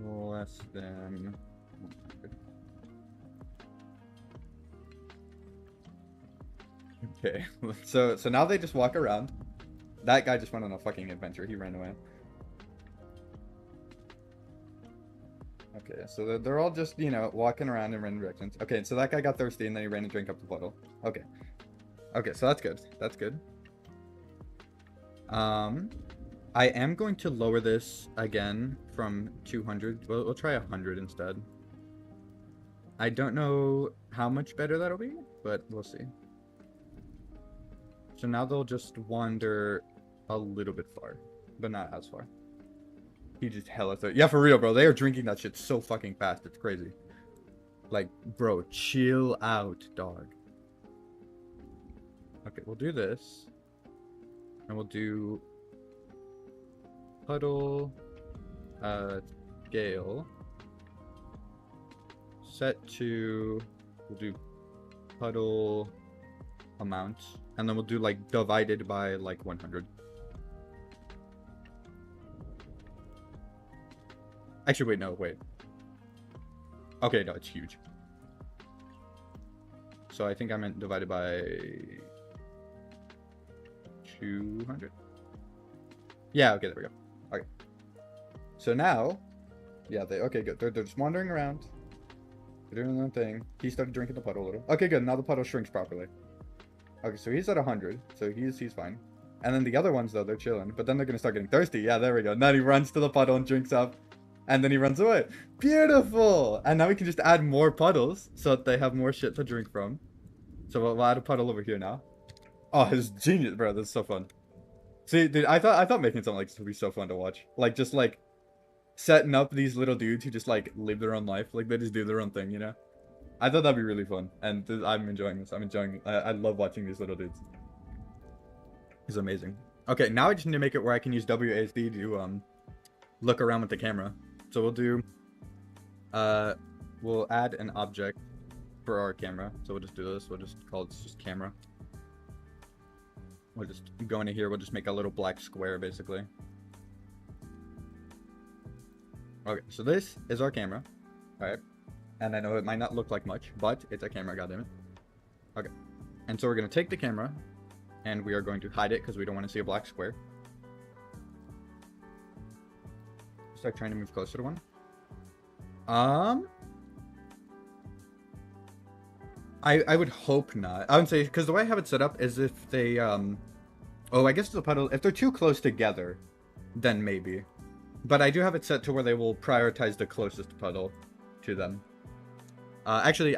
less than 100. Okay, so now they just walk around. That guy just went on a fucking adventure. He ran away. Okay, so they're all just, you know, walking around in random directions. Okay, so that guy got thirsty and then he ran and drank up the puddle. Okay. Okay, so that's good. That's good. I am going to lower this again from 200. We'll try 100 instead. I don't know how much better that'll be, but we'll see. So now they'll just wander a little bit far, but not as far. He just hella thirsty. Yeah, for real, bro. They are drinking that shit so fucking fast. It's crazy. Like, bro, chill out, dog. Okay, we'll do this. And we'll do puddle scale set to, we'll do puddle amount, and then we'll do like divided by like 100. Actually, wait, no, wait. Okay, no, it's huge. So I think I meant divided by 200. Yeah, okay, there we go. Okay. So now, yeah, okay, good. They're just wandering around. They're doing their own thing. He started drinking the puddle a little. Okay, good. Now the puddle shrinks properly. Okay, so he's at 100. So he's fine. And then the other ones, though, they're chilling. But then they're going to start getting thirsty. Yeah, there we go. Now he runs to the puddle and drinks up. And then he runs away. Beautiful! And now we can just add more puddles so that they have more shit to drink from. So we'll add a puddle over here now. Oh, it's genius, bro. This is so fun. See, dude, I thought making something like this would be so fun to watch. Like, just, like, setting up these little dudes who just, like, live their own life. Like, they just do their own thing, you know? I thought that'd be really fun. And I'm enjoying this. I love watching these little dudes. It's amazing. Okay, now I just need to make it where I can use WASD to, look around with the camera. So we'll do, we'll add an object for our camera. So we'll just do this. We'll just call it just camera. We'll just go into here. We'll just make a little black square, basically. Okay, so this is our camera. All right. And I know it might not look like much, but it's a camera, goddammit. Okay. And so we're going to take the camera, and we are going to hide it because we don't want to see a black square. Start trying to move closer to one. I would hope not. I would say, because the way I have it set up is if they, oh, I guess the puddle, if they're too close together, then maybe. But I do have it set to where they will prioritize the closest puddle to them. Actually,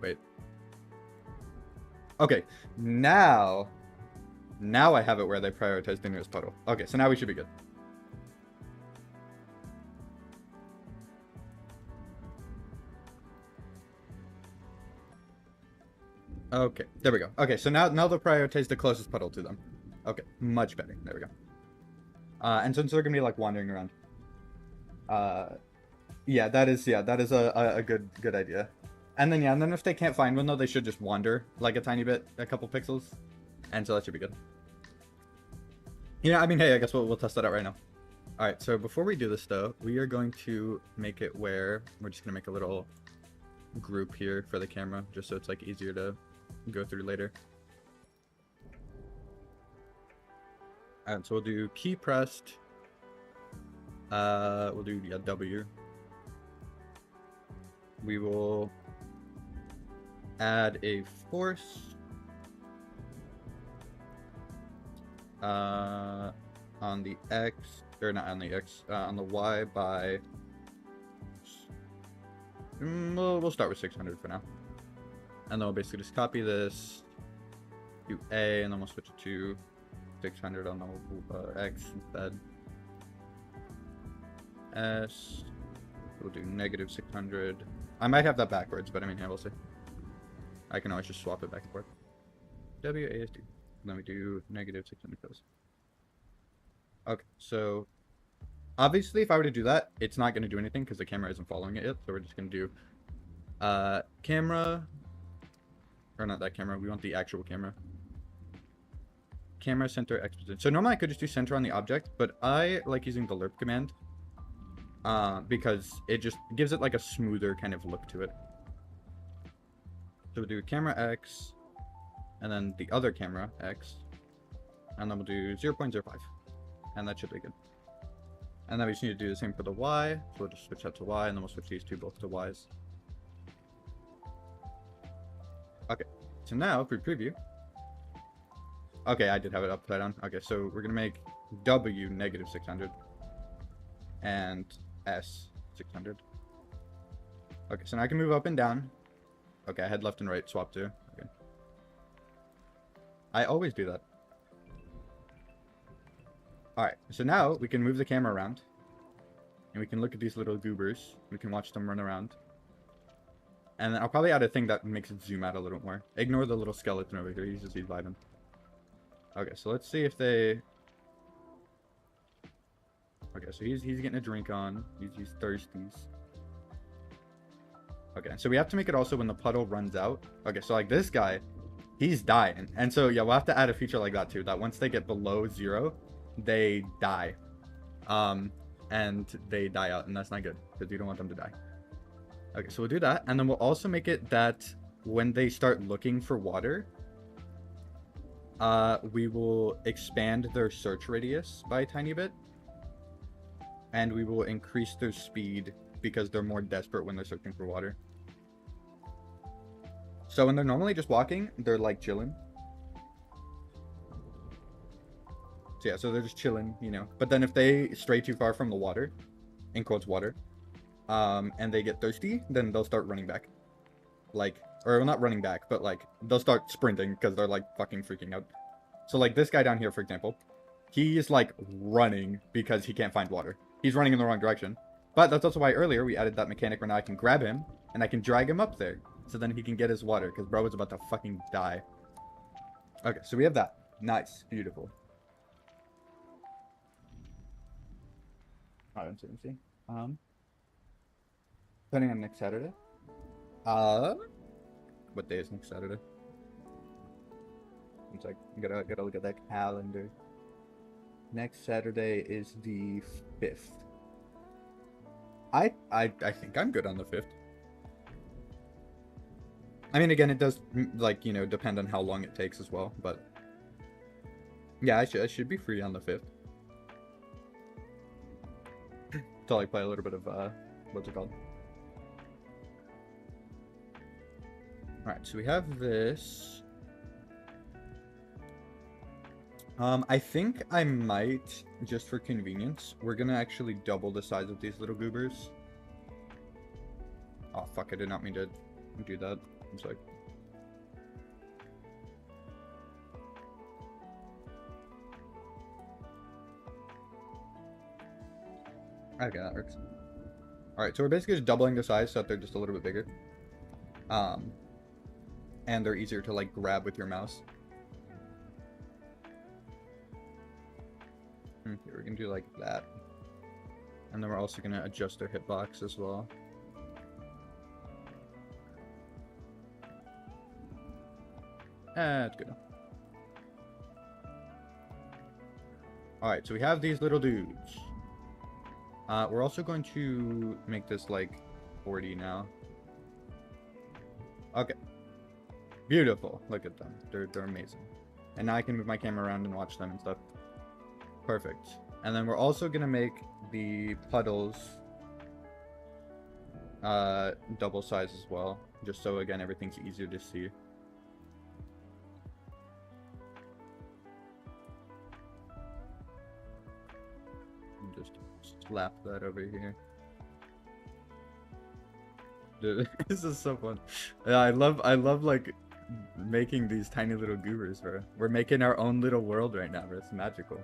wait. Okay, now I have it where they prioritize the nearest puddle. Okay, so now we should be good. Okay, there we go. Okay, so now they'll prioritize the closest puddle to them. Okay, much better. There we go. And since they're gonna be like wandering around, yeah, that is a good idea. And then if they can't find one though, they should just wander like a tiny bit, a couple pixels, and so that should be good. Yeah, I mean, hey, I guess we'll test that out right now. All right, so before we do this though, we are going to make it where we're just gonna make a little group here for the camera, just so it's like easier to go through later. Alright, so we'll do key pressed. We'll do W. We will add a force on the X, or not on the X, on the Y by. We'll start with 600 for now. And then we'll basically just copy this, do A, and then we'll switch it to 600 on the X instead. S, we'll do negative 600. I might have that backwards, but I mean, yeah, we'll see. I can always just swap it back and forth. WASD. And then we do negative 600 for this. Okay, so obviously if I were to do that, it's not going to do anything because the camera isn't following it yet. So we're just going to do camera Or not that camera. We want the actual camera. Camera center X position. So normally I could just do center on the object, but I like using the lerp command. Because it just gives it like a smoother kind of look to it. So we'll do camera X, and then the other camera X, and then we'll do 0.05, and that should be good. And then we just need to do the same for the Y, so we'll just switch that to Y, and then we'll switch these two both to Ys. Okay, so now if we preview, okay, I did have it upside down. Okay, so we're gonna make W negative 600, and S 600. Okay, so now I can move up and down. Okay, I had left and right swap too. Okay. I always do that. Alright, so now we can move the camera around. And we can look at these little goobers. We can watch them run around. And then I'll probably add a thing that makes it zoom out a little more. Ignore the little skeleton over here. He's vibing. Okay, so let's see if they... Okay, so he's getting a drink on. He's thirsties. Okay, so we have to make it also when the puddle runs out. Okay, so like this guy, he's dying. And so, yeah, we'll have to add a feature like that too. That once they get below 0, they die. And they die out. And that's not good, because we don't want them to die. Okay, so we'll do that. And then we'll also make it that when they start looking for water, we will expand their search radius by a tiny bit. And we will increase their speed because they're more desperate when they're searching for water. So when they're normally just walking, they're like chilling. So yeah, so they're just chilling, you know. But then if they stray too far from the water, in quotes water, and they get thirsty, then they'll start running back. Like, or not running back, but like, they'll start sprinting because they're like fucking freaking out. So like this guy down here, for example, he is like running because he can't find water. He's running in the wrong direction. But that's also why earlier we added that mechanic where now I can grab him and I can drag him up there. So then he can get his water because bro is about to fucking die. Okay, so we have that. Nice. Beautiful. Alright, let's see. Depending on next Saturday. What day is next Saturday? It's like, gotta look at that calendar. Next Saturday is the 5th. I think I'm good on the 5th. I mean, again, it does, like, you know, depend on how long it takes as well, but... Yeah, I should be free on the 5th. To, like, play a little bit of, what's it called? Alright, so we have this. I think I might, just for convenience, we're gonna actually double the size of these little goobers. Oh, fuck, I did not mean to do that. I'm sorry. Okay, that works. Alright, so we're basically just doubling the size so that they're just a little bit bigger. And they're easier to, like, grab with your mouse. Okay, we're gonna do like that. And then we're also gonna adjust their hitbox as well. That's good. Alright, so we have these little dudes. We're also going to make this like 40 now. Okay. Beautiful. Look at them. They're amazing. And now I can move my camera around and watch them and stuff. Perfect. And then we're also gonna make the puddles double size as well, just so again everything's easier to see. Just slap that over here. Dude, this is so fun. Yeah, I love like making these tiny little goobers, bro. We're making our own little world right now, bro. It's magical.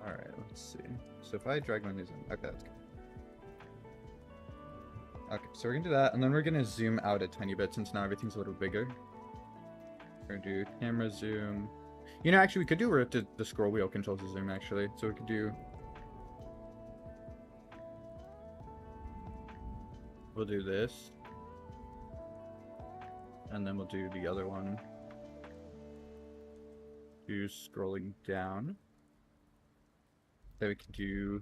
Alright, let's see. So if I drag one of these in, okay, that's good. Okay, so we're gonna do that, and then we're gonna zoom out a tiny bit since now everything's a little bigger. We're gonna do camera zoom. You know, actually, we could do the scroll wheel controls the zoom, actually. So we could do... We'll do this. And then we'll do the other one. Do scrolling down. Then we can do...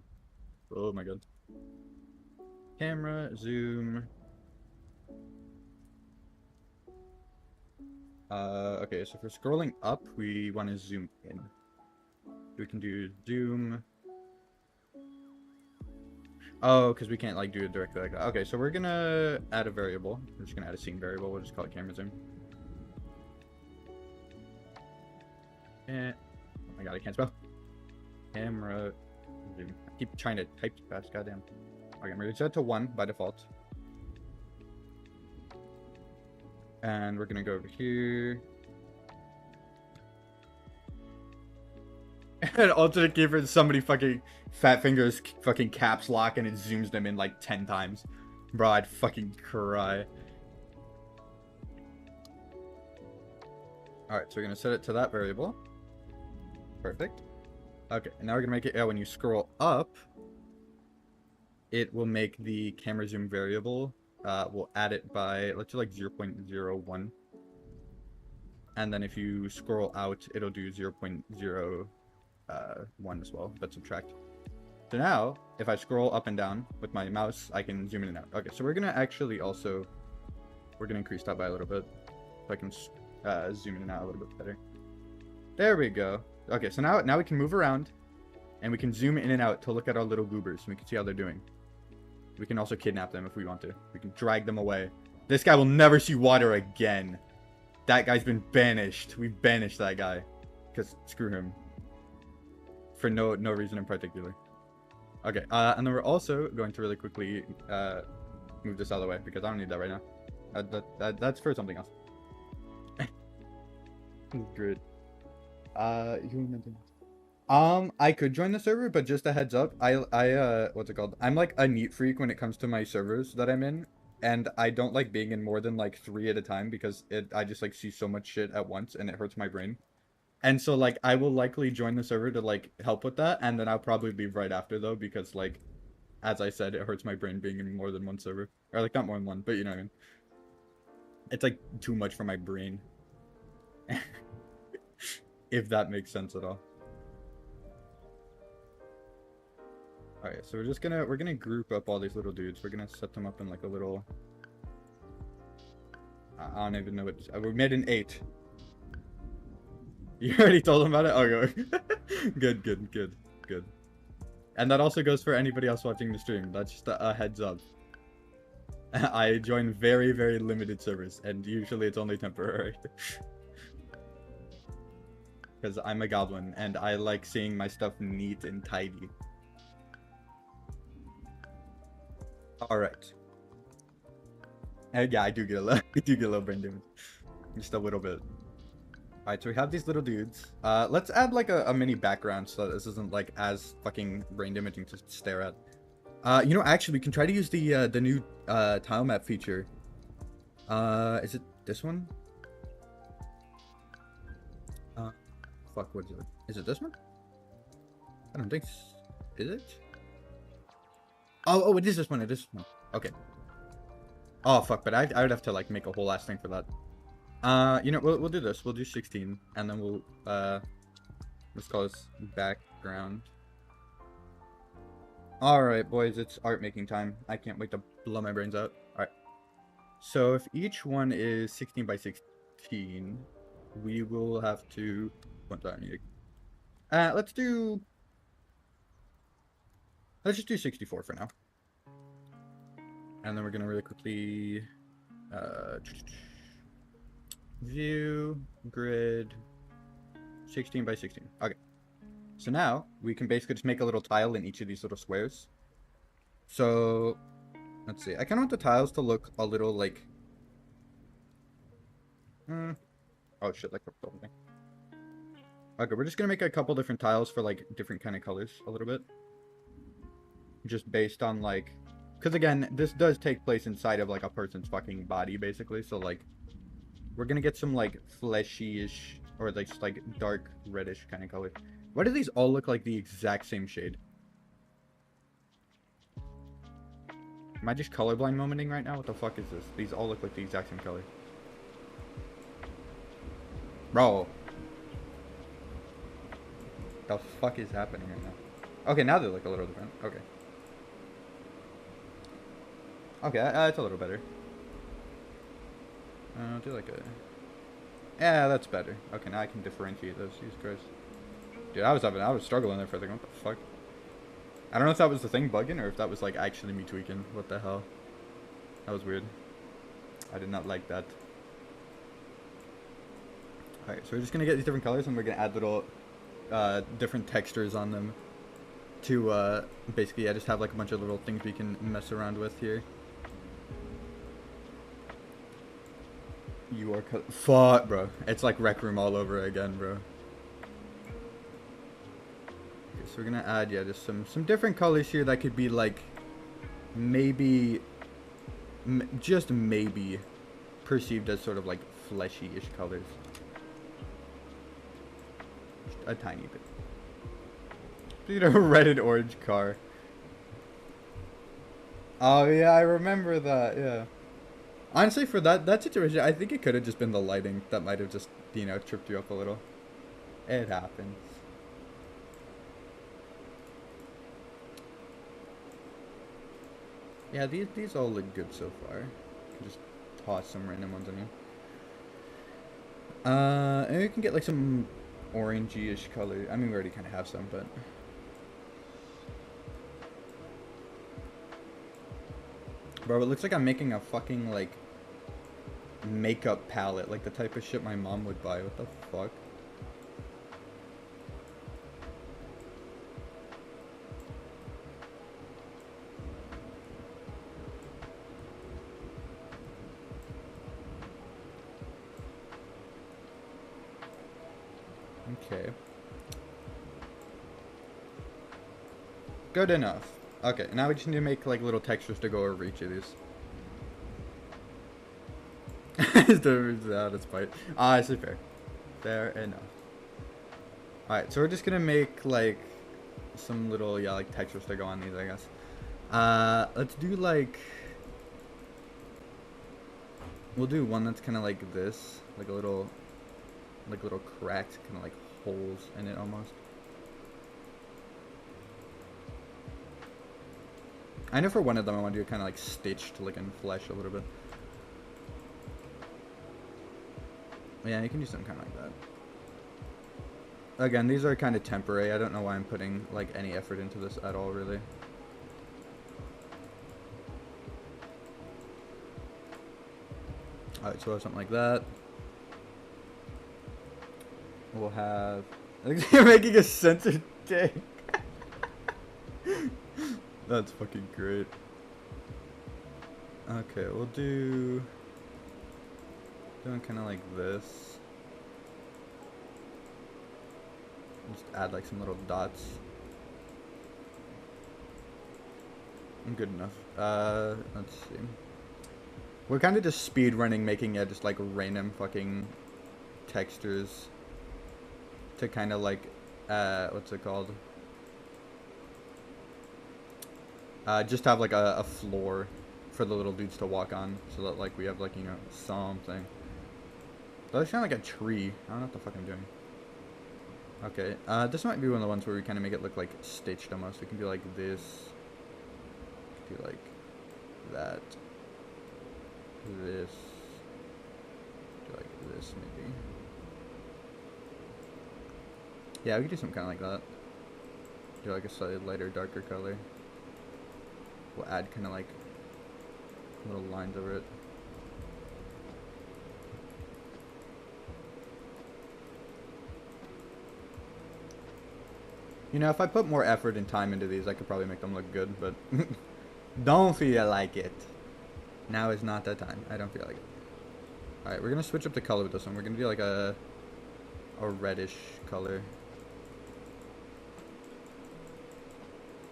Oh my god. Camera, zoom. Okay, so for scrolling up, we want to zoom in. We can do zoom. Oh, because we can't like do it directly like that. Okay, so we're gonna add a variable. We're just gonna add a scene variable. We'll just call it camera zoom. Oh my god, I can't spell. Camera zoom. I keep trying to type fast, goddamn. Okay, I'm gonna set it to 1 by default. And we're gonna go over here. And alternate keyframe, somebody fucking fat fingers fucking caps lock and it zooms them in like 10 times. Bro, I'd fucking cry. Alright, so we're gonna set it to that variable. Perfect. Okay, and now we're gonna make it, when you scroll up, it will make the camera zoom variable. We'll add it by, let's do like 0.01. And then if you scroll out, it'll do 0.01 as well, but subtract. So now, if I scroll up and down with my mouse, I can zoom in and out. Okay, so we're gonna actually also, we're gonna increase that by a little bit, so I can zoom in and out a little bit better. There we go. Okay, so now we can move around, and we can zoom in and out to look at our little goobers, and we can see how they're doing. We can also kidnap them if we want to. We can drag them away. This guy will never see water again. That guy's been banished. We banished that guy, because screw him. For no reason in particular. Okay, and then we're also going to really quickly move this out of the way because I don't need that right now. That's for something else. Good. I could join the server, but just a heads up, I what's it called? I'm like a neat freak when it comes to my servers that I'm in, and I don't like being in more than like 3 at a time because I just like see so much shit at once and it hurts my brain. And so, like, I will likely join the server to, like, help with that, and then I'll probably leave right after, though, because, like, as I said, it hurts my brain being in more than one server. Or, like, not more than one, but you know what I mean. It's, like, too much for my brain. If that makes sense at all. Alright, so we're gonna group up all these little dudes. We're gonna set them up in, like, a little... I don't even know what... We made an 8. You already told him about it? Okay. Good. And that also goes for anybody else watching the stream. That's just a heads up. I join very, very limited servers, and usually it's only temporary. Because I'm a goblin, and I like seeing my stuff neat and tidy. Alright. And yeah, I do get a little brain damage. Just a little bit. Alright, so we have these little dudes. Let's add like a mini background so that this isn't like as fucking brain damaging to stare at. You know, actually, we can try to use the new tile map feature. Is it this one? Fuck, what is it? Is it this one? I don't think is it? Oh, it is this one. It is this one. Okay. Oh, fuck, but I would have to like make a whole ass thing for that. You know, we'll do this. We'll do 16, and then we'll, let's call this background. Alright, boys, it's art making time. I can't wait to blow my brains out. Alright. So, if each one is 16 by 16, we will have to... let's just do 64 for now. And then we're gonna really quickly... view, grid, 16 by 16. Okay. So now, we can basically just make a little tile in each of these little squares. So, let's see. I kind of want the tiles to look a little like... Oh shit, like purple thing. Okay, we're just gonna make a couple different tiles for like different kind of colors a little bit. Just based on like... Because again, this does take place inside of like a person's fucking body, basically. So like... We're gonna get some like fleshy-ish or like just like dark reddish kind of color. Why do these all look like the exact same shade? Am I just colorblind momenting right now? What the fuck is this? These all look like the exact same color. Bro. The fuck is happening right now? Okay, now they look a little different. Okay. Okay, it's a little better. Do like a... Yeah, that's better. Okay, now I can differentiate those. Jesus Christ. Dude, I was struggling there for a second. What the fuck? I don't know if that was the thing bugging or if that was like actually me tweaking. What the hell? That was weird. I did not like that. Alright, so we're just gonna get these different colors and we're gonna add little different textures on them to basically just have like a bunch of little things we can mess around with here. You are fuck, bro. It's like Rec Room all over again, bro. Okay, so we're gonna add just some different colors here that could be like maybe just maybe perceived as sort of like fleshy-ish colors. Just a tiny bit. You know, red and orange car. Oh yeah, I remember that. Yeah. Honestly, for that situation, I think it could have just been the lighting that might have just, you know, tripped you up a little. It happens. Yeah, these all look good so far. Can just toss some random ones on you. And we can get like some orangey-ish color. I mean, we already kind of have some, but... Bro, it looks like I'm making a fucking, like, makeup palette. Like the type of shit my mom would buy. What the fuck? Okay. Good enough. Okay, now we just need to make like little textures to go over each of these. That's fine. Honestly, fair. Fair enough. Alright, so we're just gonna make like some little like textures to go on these, I guess. Let's do like... We'll do one that's kind of like this, like a little cracked, kind of like holes in it almost. I know for one of them I want to do kind of like stitched, like in flesh a little bit. Yeah, you can do something kind of like that. Again, these are kind of temporary. I don't know why I'm putting like any effort into this at all, really. Alright, so we'll have something like that. We'll have... You're making a censored dick. That's fucking great. Okay, we'll do... Doing kind of like this. Just add like some little dots. Good enough. Let's see. We're kind of just speed running, making just like random fucking textures to kind of like, what's it called? Just have like a floor for the little dudes to walk on, so that like we have like, you know, something. Does it sound like a tree? I don't know what the fuck I'm doing. Okay, this might be one of the ones where we kind of make it look like stitched almost. We can do like this. Do like that. This. Do like this maybe. Yeah, we could do something kind of like that. Do like a slightly lighter, darker color. We'll add kind of like little lines over it. You know, if I put more effort and time into these, I could probably make them look good, but don't feel like it. Now is not the time. I don't feel like it. Alright, we're gonna switch up the color with this one. We're gonna do like a reddish color.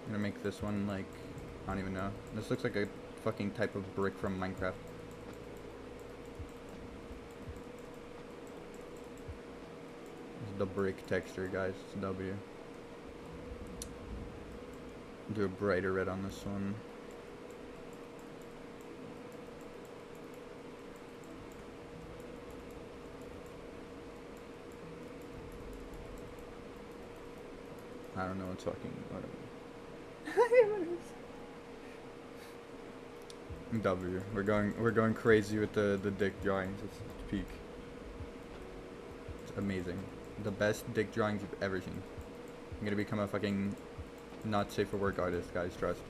I'm gonna make this one like, I don't even know. This looks like a fucking type of brick from Minecraft. This is the brick texture, guys. It's W. Do a brighter red on this one. I don't know what's fucking whatever. W. We're going crazy with the dick drawings. It's peak. It's amazing. The best dick drawings you've ever seen. I'm gonna become a fucking not safe for work artist, guys. Trust.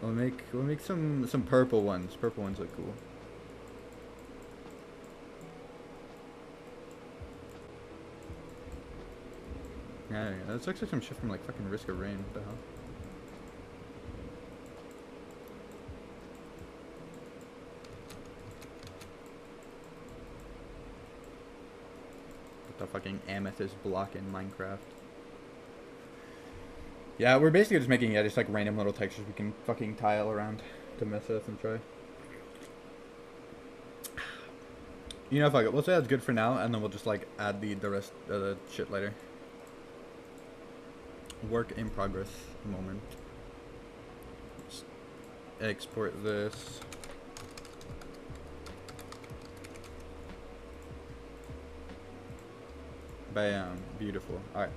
We'll make some purple ones. Purple ones look cool. Yeah, that looks like some shit from like fucking Risk of Rain. What the hell? What the fucking amethyst block in Minecraft? Yeah, we're basically just making just like random little textures we can fucking tile around to mess with and try. You know, fuck it. We'll say that's good for now, and then we'll just like add the rest of the shit later. Work in progress moment. Just export this. Bam. Beautiful. Alright.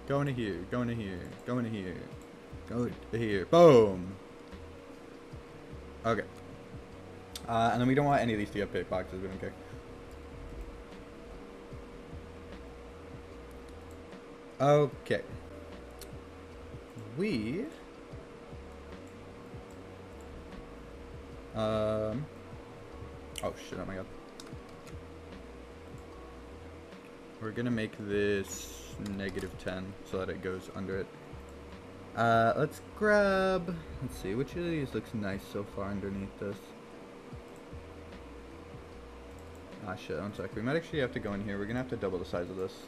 Go into here. Go into here. Go into here. Go into here. Boom. Okay. And then we don't want any of these to get pick boxes. We don't care. Okay. We... Oh shit, oh my god. We're gonna make this -10 so that it goes under it. Let's grab... Let's see, which of these looks nice so far underneath this? Ah shit, one sec. We might actually have to go in here. We're gonna have to double the size of this.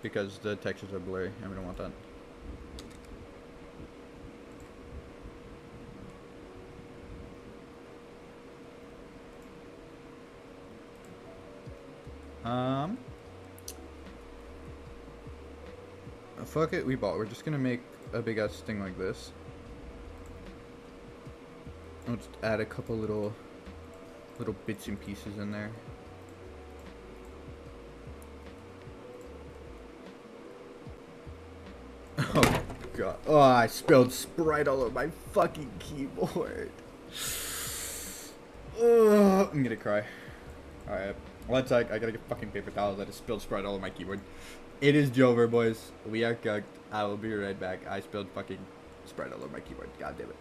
Because the textures are blurry and we don't want that. Fuck it, we bought. We're just gonna make a big ass thing like this. I'll just add a couple little bits and pieces in there. Oh god. Oh, I spilled Sprite all over my fucking keyboard. Oh, I'm gonna cry. Alright. One sec, I gotta get fucking paper towels. I just spilled Sprite all over my keyboard. It is Jover, boys. We are cooked. I will be right back. I spilled fucking Sprite all over my keyboard. God damn it.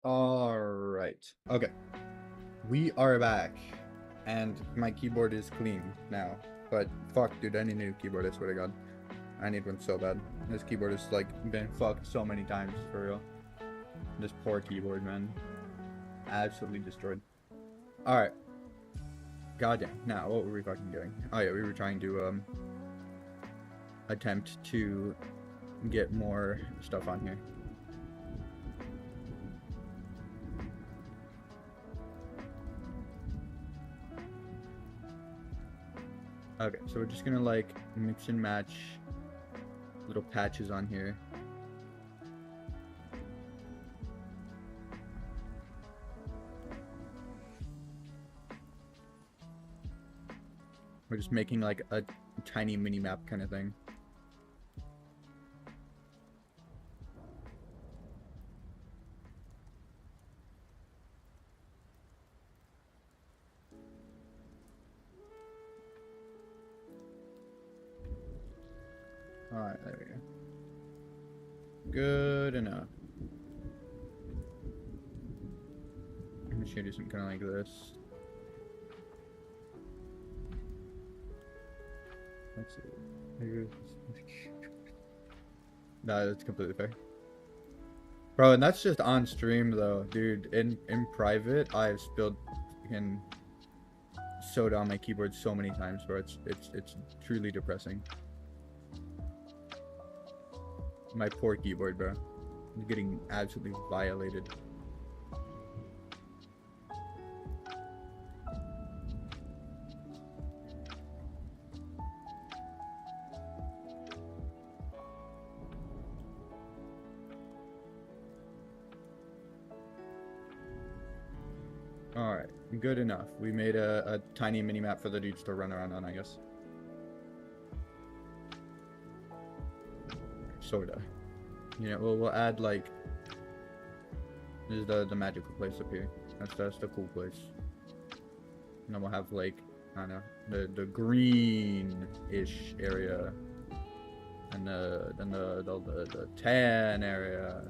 All right. Okay. We are back, and my keyboard is clean now. But fuck, dude, I need a new keyboard. I swear to God, I need one so bad. This keyboard has like been fucked so many times for real. This poor keyboard, man, absolutely destroyed. All right. Goddamn. Now, what were we fucking doing? Oh yeah, we were trying to attempt to get more stuff on here. Okay, so we're just gonna like mix and match little patches on here. We're just making like a tiny mini map kind of thing. Alright, there we go. Good enough. I'm just gonna do something kind of like this. Let's see. No, that's completely fair. Bro, and that's just on stream though, dude. In private, I've spilled fucking soda on my keyboard so many times, bro. It's truly depressing. My poor keyboard, bro. I'm getting absolutely violated. Alright, good enough. We made a tiny mini map for the dudes to run around on, I guess. Sorta. Yeah, well, we'll add like... This is the magical place up here. That's the cool place. And then we'll have like, I don't know, the green-ish area. And then the tan area.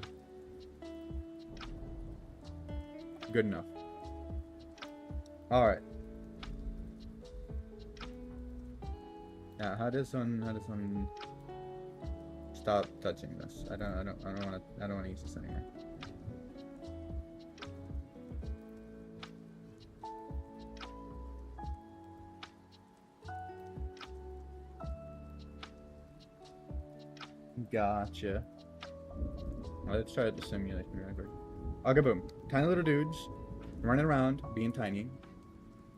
Good enough. All right. Now, how does one stop touching this? I don't want to use this anymore. Gotcha. Well, let's try the simulation real quick. Okay, boom. Tiny little dudes running around, being tiny.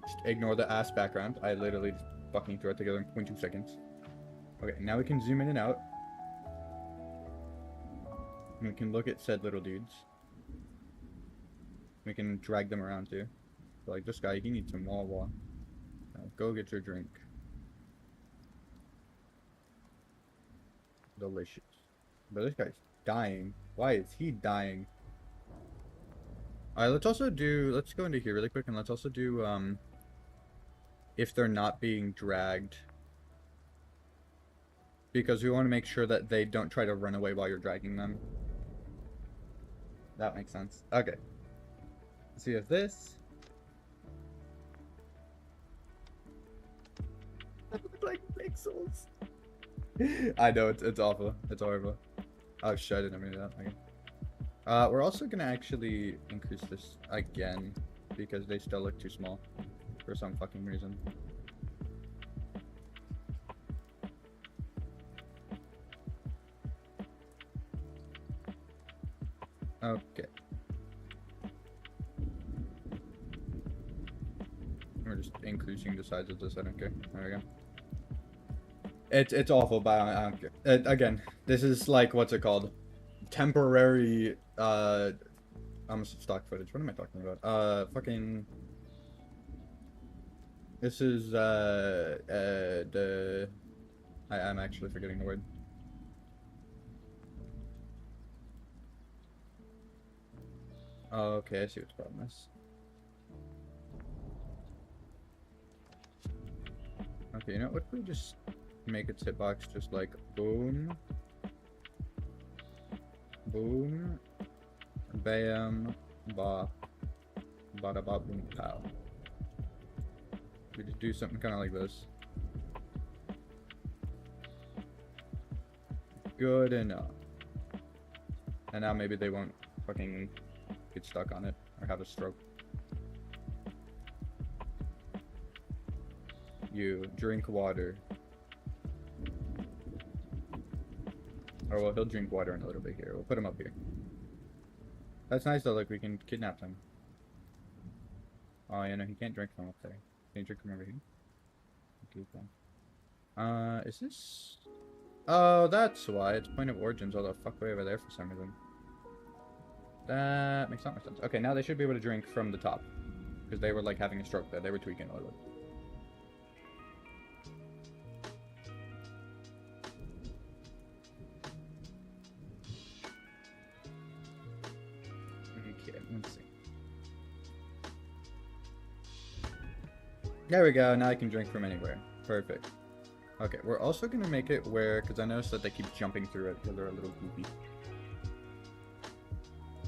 Just ignore the ass background. I literally just fucking threw it together in 0.2 seconds. Okay, now we can zoom in and out. And we can look at said little dudes. We can drag them around too. So, like this guy, he needs some Wawa. Go get your drink. Delicious. But this guy's dying. Why is he dying? Alright, let's go into here really quick and let's also do, if they're not being dragged. Because we want to make sure that they don't try to run away while you're dragging them. That makes sense. Okay. Let's see if this... I look like pixels. I know, it's awful. It's horrible. Oh shit, I didn't mean that. Okay. We're also gonna actually increase this again because they still look too small for some fucking reason. Okay. We're just increasing the size of this. I don't care. There we go. It's awful, but I don't care. Again, this is like, what's it called? Temporary, stock footage. What am I talking about? Fucking... This is, I'm actually forgetting the word. Oh, okay, I see what the problem is. Okay, you know what if we just make its hitbox just like boom, boom, bam, Ba. Bada ba boom pow. We just do something kind of like this. Good enough. And now maybe they won't fucking get stuck on it or have a stroke. You drink water. Or well, he'll drink water in a little bit here. We'll put him up here. That's nice though, like we can kidnap him. Oh, yeah, no, he can't drink from up there. Can you drink from over here? Okay, fine. Is this... Oh, that's why. It's point of origins all the fuck way over there for some reason. That makes not much sense. Okay, now they should be able to drink from the top. Because they were like having a stroke there. They were tweaking a little bit. Okay, let's see. There we go. Now I can drink from anywhere. Perfect. Okay, we're also going to make it where... Because I noticed that they keep jumping through it because they're a little goofy.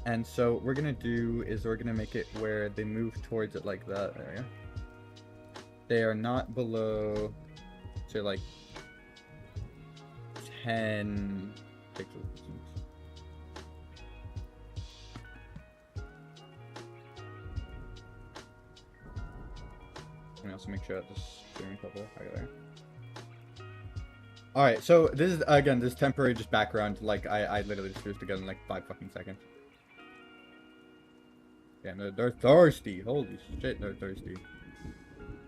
And so what we're going to do is we're going to make it where they move towards it like that. There we go. They are not below, say, like 10 pixels distance. And also make sure that this steering couple right there. Alright, so this is, again, this temporary just background, like, I literally just threw this together in like 5 fucking seconds. Yeah, they're thirsty. Holy shit, they're thirsty.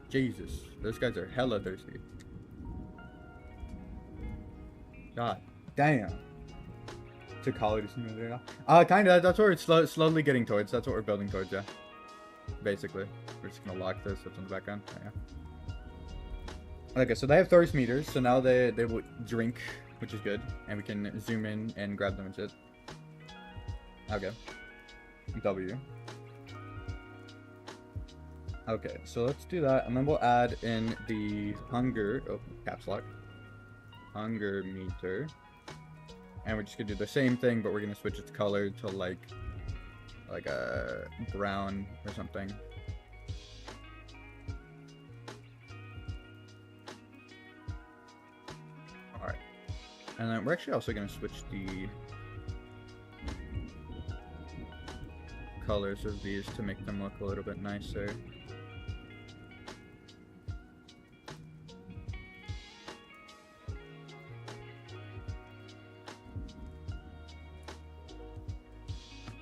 Jesus, those guys are hella thirsty. God damn. To college simulator. Kinda. That's what we're slowly getting towards. That's what we're building towards. Yeah. Basically, we're just gonna lock this. That's in the background. Yeah. Okay, so they have thirst meters. So now they will drink, which is good, and we can zoom in and grab them and shit. Okay. W. Okay, so let's do that, and then we'll add in the hunger, caps lock, hunger meter, and we're just gonna do the same thing, but we're gonna switch its color to like a brown or something. All right, and then we're actually also gonna switch the colors of these to make them look a little bit nicer.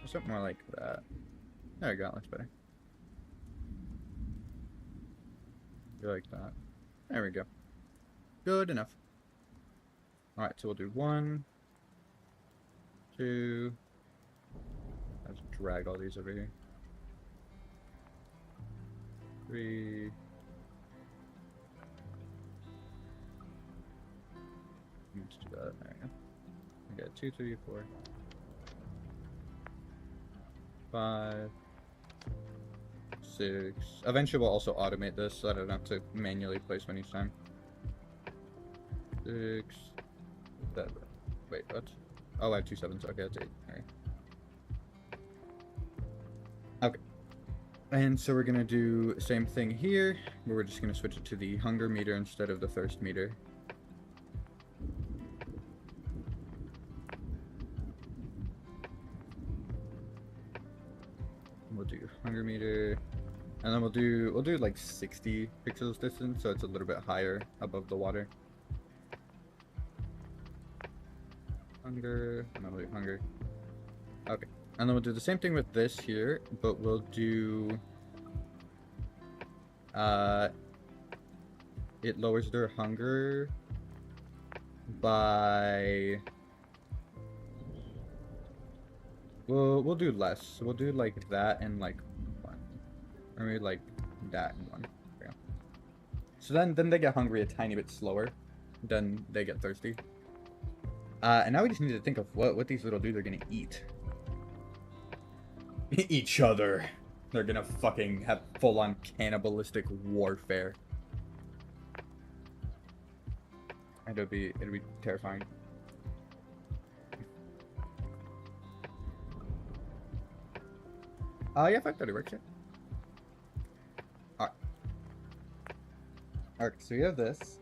Something more like that. There we go, looks better. You like that. There we go. Good enough. Alright, so we'll do 1, 2. Let's drag all these over here. 3. Let's do that. There we go. We got 2, 3, 4. 5, 6. Eventually we'll also automate this so I don't have to manually place one each time. 6. Wait, what? Oh, I have 2 7s. Okay, that's 8. Alright. Okay. And so we're gonna do the same thing here, where we're just gonna switch it to the hunger meter instead of the thirst meter. We'll do hunger meter, and then we'll do like 60 pixels distance, so it's a little bit higher above the water. Hunger, and then we'll do hunger. Okay, and then we'll do the same thing with this here, but we'll do it lowers their hunger by we'll do less. So we'll do like that and like 1. Or maybe like that and 1. Yeah. So then they get hungry a tiny bit slower than they get thirsty. And now we just need to think of what these little dudes are gonna eat. Each other. They're gonna fucking have full-on cannibalistic warfare. And it'll be terrifying. Yeah, 5:30 works. Yeah. Alright. Alright, so we have this.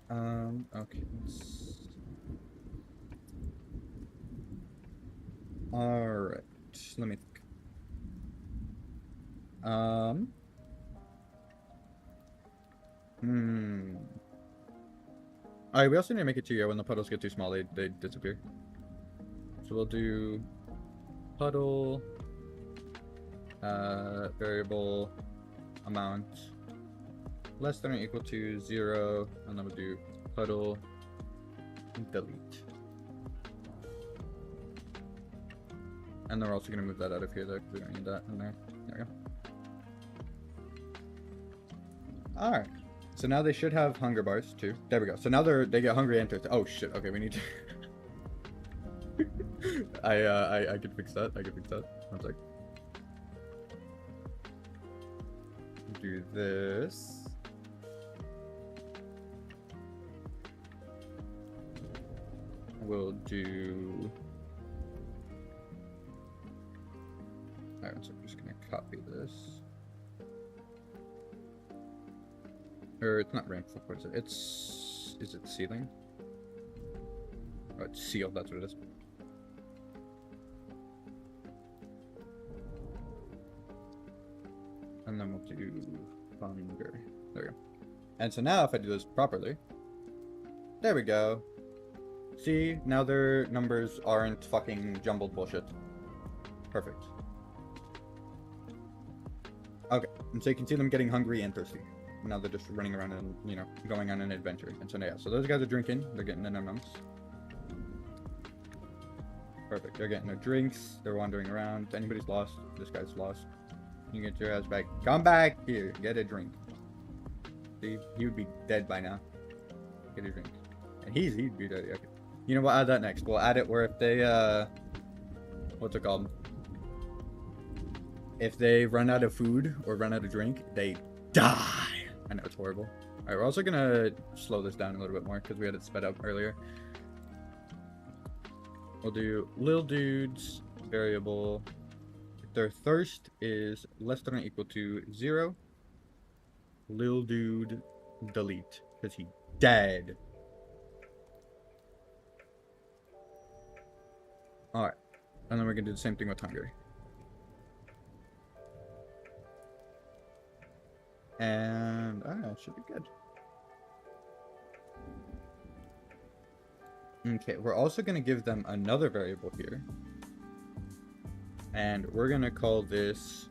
Okay. Alright. Let me think. Alright, we also need to make it too, yeah, when the puddles get too small, they disappear. So we'll do puddle, variable amount less than or equal to 0, and then we'll do puddle delete. And then we're also going to move that out of here though, because we don't need that in there. There we go. Alright. So now they should have hunger bars too. There we go. So now they get hungry and thirsty. Oh shit, okay, we need to I can fix that. I can fix that. One sec. Do this. We'll do. Alright, so I'm just gonna copy this. Or it's not rainfall, what is it? Is it ceiling? Oh, it's sealed, that's what it is. And then we'll do hunger. There we go. And so now if I do this properly, there we go. See, now their numbers aren't fucking jumbled bullshit. Perfect. Okay, and so you can see them getting hungry and thirsty. Now they're just running around and, you know, going on an adventure. And so yeah, so those guys are drinking. They're getting their nums. Perfect. They're getting their drinks. They're wandering around. If anybody's lost, this guy's lost. You get your ass back. Come back here. Get a drink. See, he would be dead by now. Get a drink. And he'd be dead. Okay. You know what? Add that next. We'll add it where if they what's it called? If they run out of food or run out of drink, they die. I know it's horrible. Alright, we're also gonna slow this down a little bit more because we had it sped up earlier. We'll do lil dudes variable. If their thirst is less than or equal to 0, lil dude delete because he dead. Alright, and then we're gonna do the same thing with hunger. And it should be good. Okay, we're also going to give them another variable here. And we're going to call this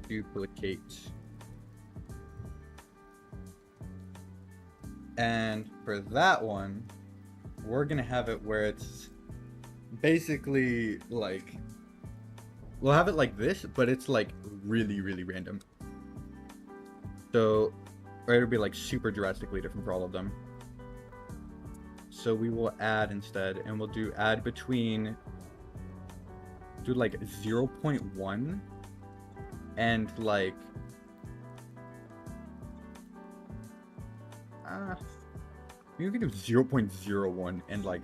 duplicate. And for that one, we're going to have it where it's basically like, we'll have it like this, but it's like really, really random. So, or it'll be like super drastically different for all of them. So we will add instead, and we'll do add between, do like 0.1 and like, maybe we can do 0.01 and like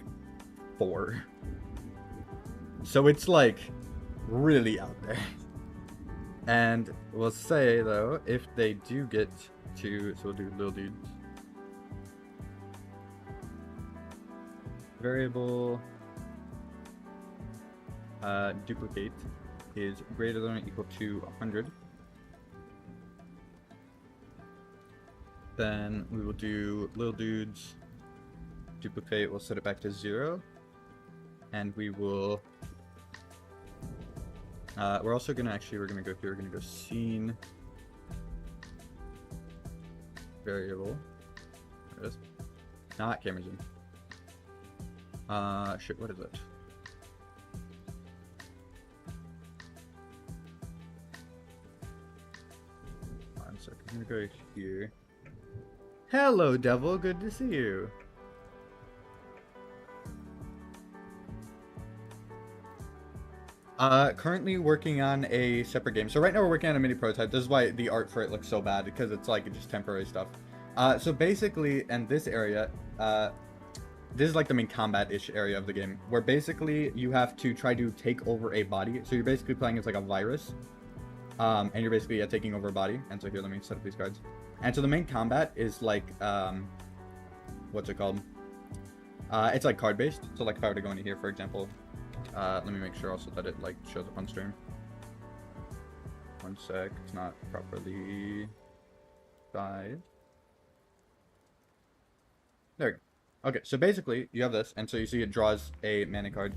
4. So it's like really out there. And we'll say though, if they do get to, so we'll do little dudes. Variable duplicate is greater than or equal to 100. Then we will do little dudes duplicate, we'll set it back to 0. And we will we're also gonna we're gonna go here, we're gonna go scene variable. There it is. Not camera zoom. Shit, what is it? One second, I'm gonna go here. Hello, Devil, good to see you. Currently working on a separate game. So right now we're working on a mini prototype. This is why the art for it looks so bad, because it's like just temporary stuff. So basically, in this area, this is like the main combat-ish area of the game, where basically you have to try to take over a body. So you're basically playing as like a virus, and you're basically taking over a body. And so here, let me set up these cards. And so the main combat is like, what's it called? It's like card-based. So like if I were to go into here, for example, let me make sure also that it like shows up on stream. One sec, it's not properly sized. There we go. Okay, so basically, you have this, and so you see it draws a mana card,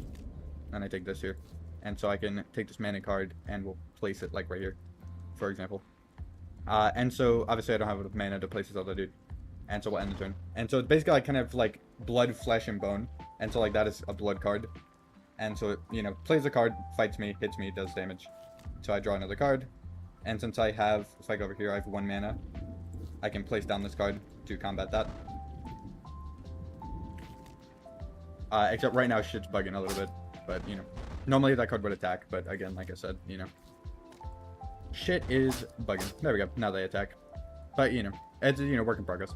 and I take this here. And so I can take this mana card, and we'll place it, like, right here, for example. And so, obviously, I don't have enough mana to place this other dude. And so we'll end the turn. And so it's basically, like, kind of, like, blood, flesh, and bone. And so, like, that is a blood card. And so, it, you know, plays the card, fights me, hits me, does damage. So I draw another card. And since I have, if I go over here, I have 1 mana. I can place down this card to combat that. Except right now shit's bugging a little bit, but you know, normally that card would attack, but again, like I said, you know, shit is bugging. There we go. Now they attack, but you know, it's, you know, work in progress.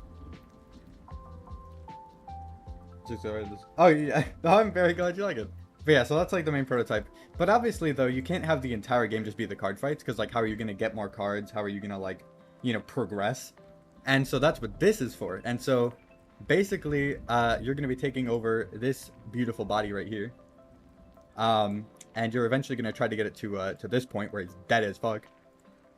Oh yeah, I'm very glad you like it. But yeah, so that's like the main prototype. But obviously though, you can't have the entire game just be the card fights, because like, how are you gonna get more cards? How are you gonna like, you know, progress? And so that's what this is for. And so basically, you're going to be taking over this beautiful body right here. And you're eventually going to try to get it to this point where it's dead as fuck.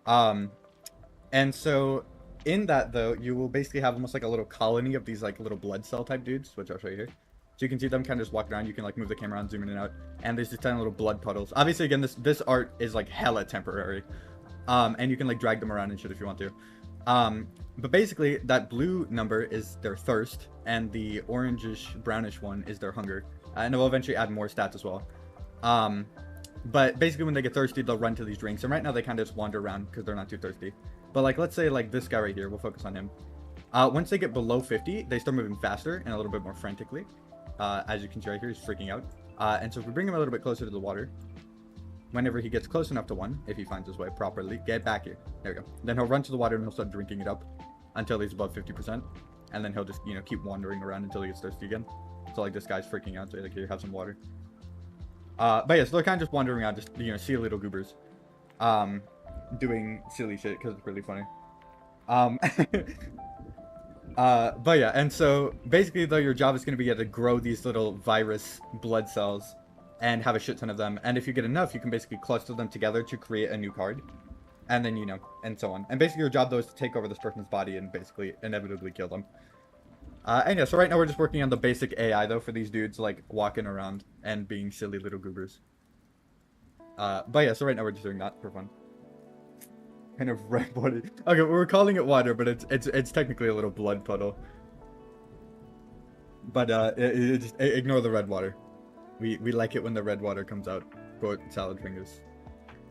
And so in that, though, you will basically have almost like a little colony of these like little blood cell type dudes, which I'll show you here. So you can see them kind of just walk around. You can like move the camera around, zoom in and out. And there's just tiny little blood puddles. Obviously, again, this art is like hella temporary. And you can like drag them around and shit if you want to. But basically, that blue number is their thirst, and the orangish, brownish one is their hunger. And it will eventually add more stats as well. But basically, when they get thirsty, they'll run to these drinks. And right now, they kind of just wander around because they're not too thirsty. But like, let's say like this guy right here, we'll focus on him. Once they get below 50, they start moving faster and a little bit more frantically. As you can see right here, he's freaking out. And so if we bring him a little bit closer to the water, whenever he gets close enough to 1, if he finds his way properly, get back here. There we go. Then he'll run to the water and he'll start drinking it up until he's above 50%. And then he'll just, you know, keep wandering around until he gets thirsty again. So like this guy's freaking out, so like, here, have some water. But yeah, so they're kind of just wandering around, just, you know, silly little goobers. Doing silly shit because it's really funny. But yeah, and so basically though, your job is going to be to grow these little virus blood cells and have a shit ton of them. And if you get enough, you can basically cluster them together to create a new card. And then, you know, and so on. And basically your job though is to take over this person's body and basically inevitably kill them. And yeah, so right now we're just working on the basic AI though for these dudes, like walking around and being silly little goobers. But yeah, so right now we're just doing that for fun. Kind of red body. Okay, we're calling it water, but it's technically a little blood puddle. But just ignore the red water. We like it when the red water comes out. Quote Salad Fingers.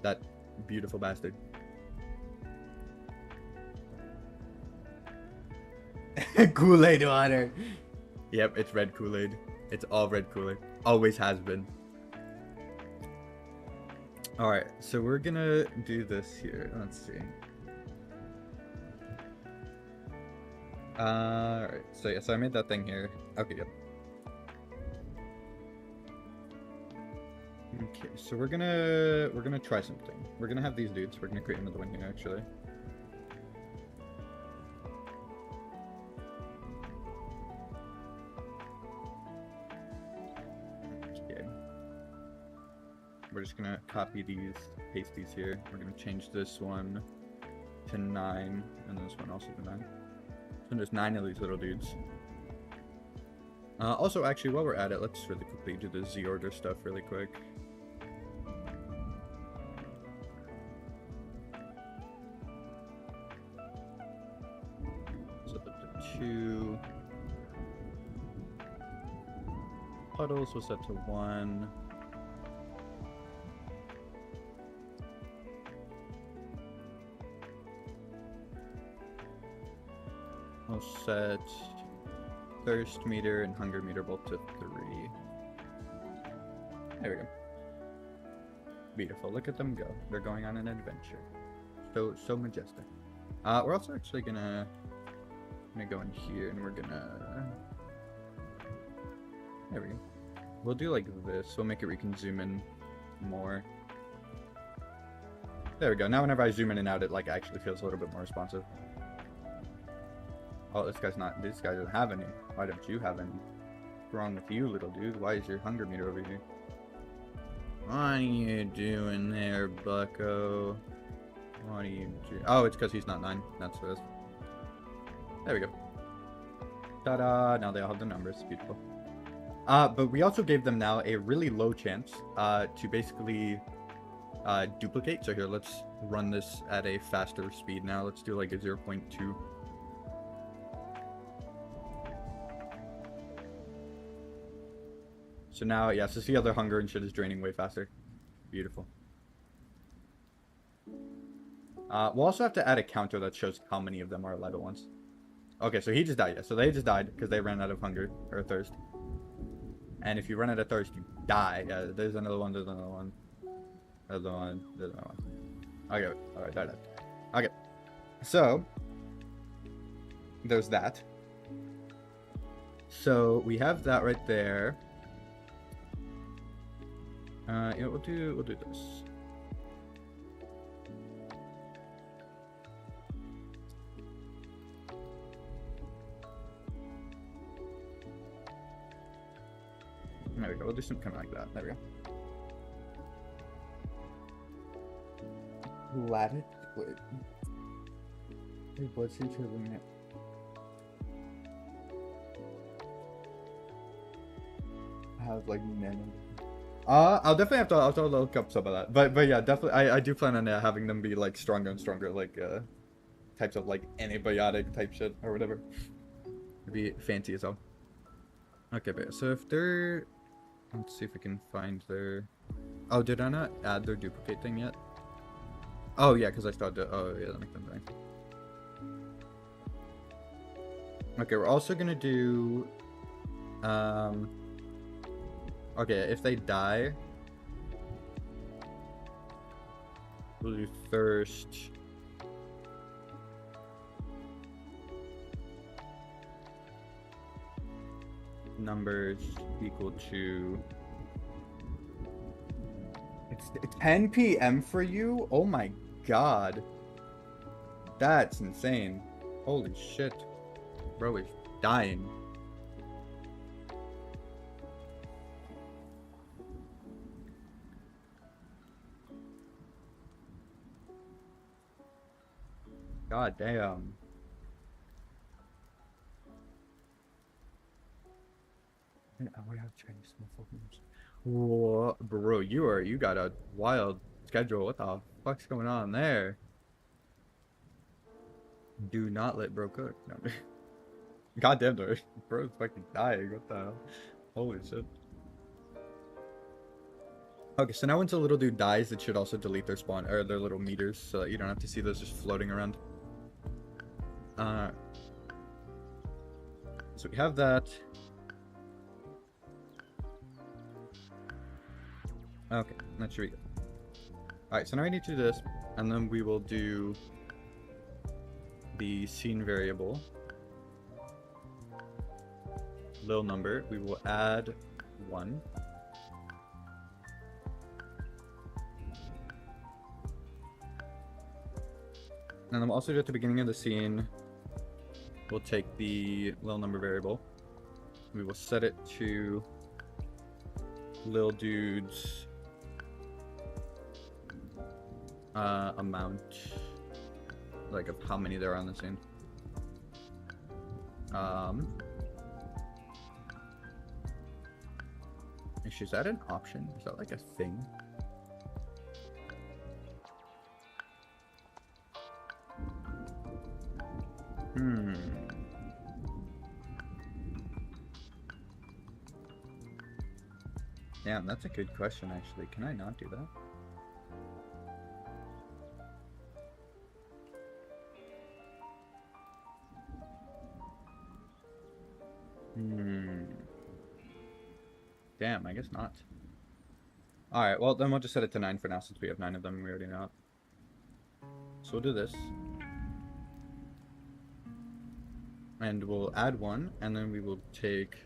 That beautiful bastard. Kool-Aid water. Yep, it's red Kool-Aid. It's all red Kool-Aid. Always has been. Alright, so we're gonna do this here. Let's see. Alright, so yeah, so I made that thing here. Okay, yep. Okay, so we're gonna try something. We're gonna have these dudes. We're gonna create another one here, actually. Okay. We're just gonna copy these, paste these here. We're gonna change this one to 9, and this one also to 9. So there's 9 of these little dudes. Also, actually, while we're at it, let's really quickly do the Z order stuff really quick. So the 2 puddles was set to 1. We'll set thirst meter and hunger meter both to 3. There we go. Beautiful. Look at them go. They're going on an adventure. So majestic. We're also actually gonna go in here and we're gonna There we go. We'll do like this. We'll make it where you can zoom in more. There we go. Now whenever I zoom in and out, it like actually feels a little bit more responsive. Oh, this guy doesn't have any. Why don't you have any? What's wrong with you, little dude? Why is your hunger meter over here? What are you doing there, bucko? What are you doing? Oh, it's because he's not 9. That's what it is. There we go. Ta-da! Now they all have the numbers. Beautiful. But we also gave them now a really low chance to basically duplicate. So here, let's run this at a faster speed now. Let's do like a 0.2. So now, yeah, so see how their hunger and shit is draining way faster. Beautiful. We'll also have to add a counter that shows how many of them are alive at once. Okay, so he just died. Yeah, so they just died because they ran out of hunger or thirst. And if you run out of thirst, you die. Yeah, there's another one, there's another one. There's another one, there's another one. Okay, alright, died. Okay. So, there's that. So, we have that right there. Yeah, we'll do this. There we go. We'll do something kind of like that. There we go. Latitude. Wait, what's each of them? I have like nano. I'll definitely have to look up some of that. But yeah, definitely I do plan on having them be like stronger and stronger, like types of like antibiotic type shit or whatever. It'd be fancy as hell. Okay, but so if they're, let's see if we can find their. Oh, did I not add their duplicate thing yet? Oh yeah, because I started. Oh yeah, that makes sense. Right. Okay, we're also gonna do. Okay, if they die, we'll do thirst. Numbers equal to. It's 10 p.m. for you? Oh my god. That's insane. Holy shit. Bro is dying. God damn. I have Chinese motherfuckers. Whoa, bro, you got a wild schedule. What the fuck's going on there? Do not let bro cook. No. God damn, bro's fucking dying. What the hell? Holy shit. Okay, so now once a little dude dies, it should also delete their spawn or their little meters, so that you don't have to see those just floating around. So we have that. Okay, that should be good. Alright, so now I need to do this, and then we will do the scene variable. Lil number, we will add 1. And then we'll also do at the beginning of the scene, we'll take the lil number variable. We will set it to lil dude's amount, like of how many there are on the scene. Is that an option? Is that like a thing? Damn, that's a good question actually. Can I not do that? Damn, I guess not. Alright, well then we'll just set it to 9 for now since we have 9 of them and we already know it. So we'll do this. And we'll add 1, and then we will take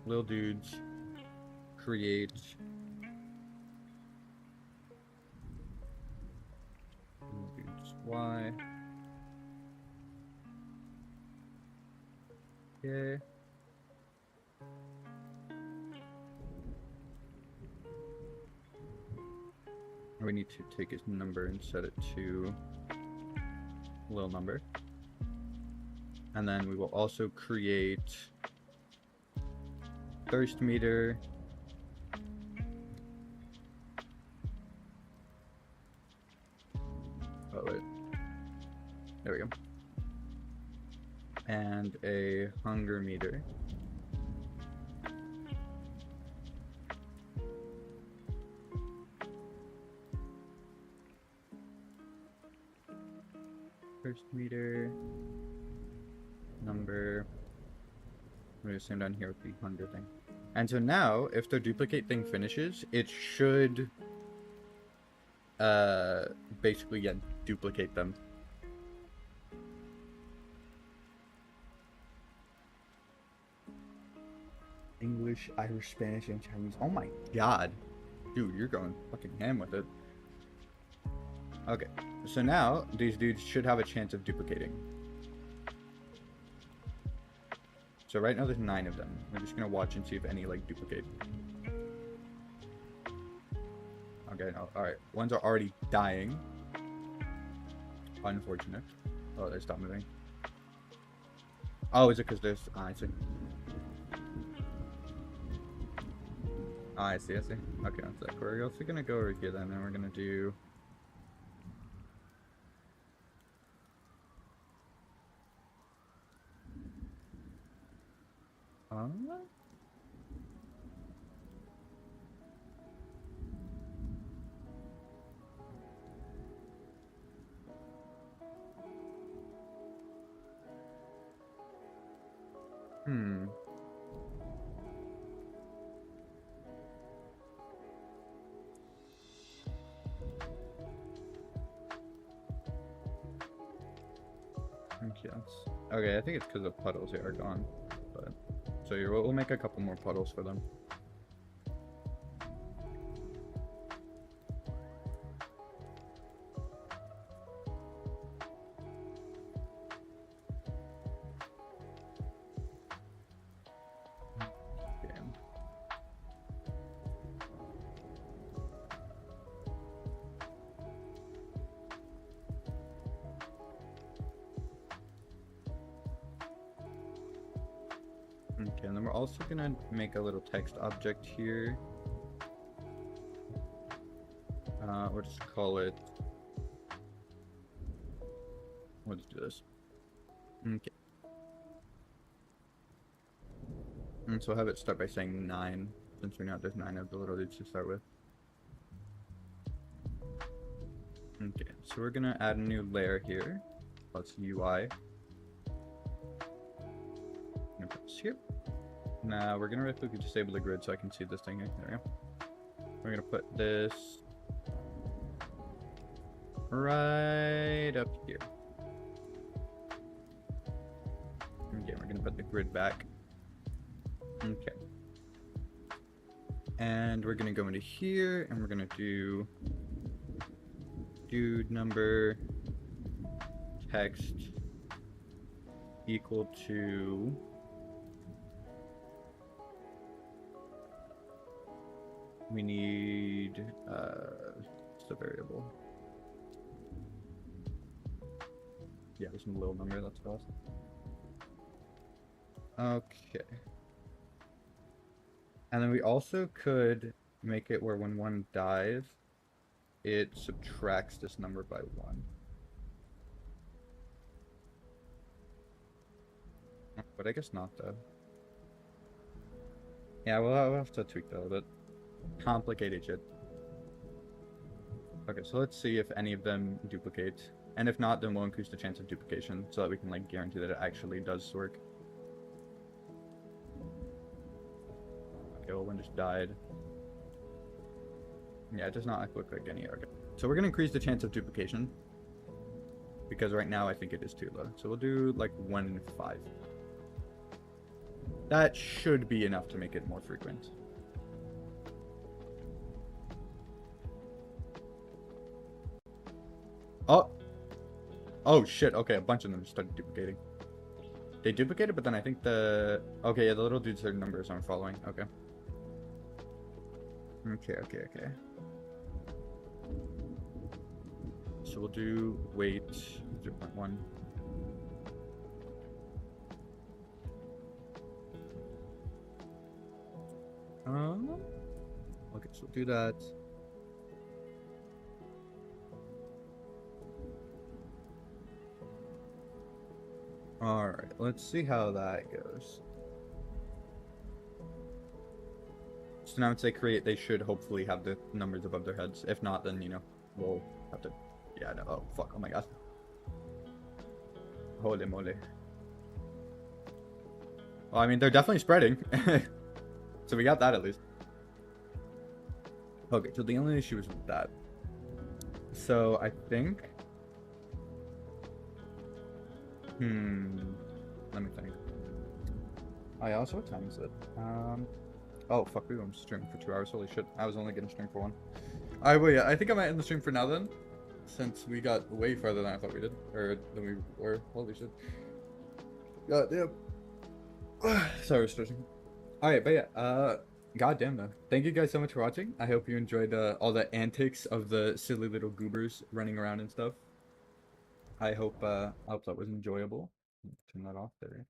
Little dudes create little dudes Y. Okay. We need to take its number and set it to a little number. And then we will also create thirst meter. Oh, wait. There we go. And a hunger meter. First meter number. I'm gonna same down here with the hunger thing. And so now, if the duplicate thing finishes, it should basically duplicate them. English, Irish, Spanish, and Chinese. Oh my god. Dude, you're going fucking ham with it. Okay, so now these dudes should have a chance of duplicating. So right now there's 9 of them. We're just gonna watch and see if any like duplicate. Okay, no, alright. Ones are already dying. Unfortunate. Oh, they stopped moving. Oh, is it because there's... Oh, I see. Oh, I see, I see. Okay, one sec. We're also gonna go over here then, and we're gonna do... Okay, I think it's because the puddles here are gone. But so we'll make a couple more puddles for them. Okay, and then we're also gonna make a little text object here. We'll just call it... We'll just do this. Okay. And so we'll have it start by saying 9, since we know there's 9 of the little dudes to start with. Okay, so we're gonna add a new layer here. Let's UI. I'm gonna put this here. Now we're gonna quickly disable the grid so I can see this thing here. There we go. We're gonna put this right up here. Okay, we're gonna put the grid back. Okay. And we're gonna go into here and we're gonna do dude number text equal to we need just a variable. Yeah, there's some little number, that's fast. Okay. And then we also could make it where when one dies, it subtracts this number by 1. But I guess not, though. Yeah, we'll have to tweak that a little bit. Complicated shit. Okay, so let's see if any of them duplicate. And if not, then we'll increase the chance of duplication so that we can like guarantee that it actually does work. Okay, well, one just died. Yeah, it does not look like any. Okay. So we're gonna increase the chance of duplication. Because right now I think it is too low. So we'll do like 1 in 5. That should be enough to make it more frequent. Oh. Oh shit, okay, a bunch of them started duplicating. They duplicated, but then I think the... Okay, yeah, the little dude's certain numbers aren't following. Okay. Okay. So we'll do weight 0.1. Okay, so we'll do that. Alright, let's see how that goes. So now once they create, they should hopefully have the numbers above their heads. If not, then, you know, we'll have to... Yeah, no, oh, fuck, oh my god. Holy moly. Well, I mean, they're definitely spreading. So we got that at least. Okay, so the only issue is with that. So I think... Let me think. I also, what time is it? Oh, fuck, we were on stream for 2 hours. Holy shit, I was only getting stream for 1. Alright, well, yeah, I think I might end the stream for now then. Since we got way farther than I thought we did. Or than we were. Holy shit. God damn. Sorry, stretching. Alright, but yeah, goddamn though. Thank you guys so much for watching. I hope you enjoyed all the antics of the silly little goobers running around and stuff. I hope that was enjoyable. Turn that off there.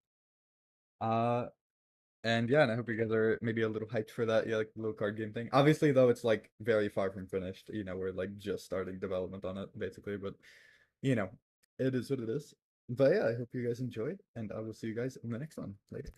And yeah, and I hope you guys are maybe a little hyped for that, yeah, like little card game thing. Obviously, though, it's like very far from finished. You know, we're like just starting development on it, basically. But you know, it is what it is. But yeah, I hope you guys enjoyed, and I will see you guys in the next one. Later.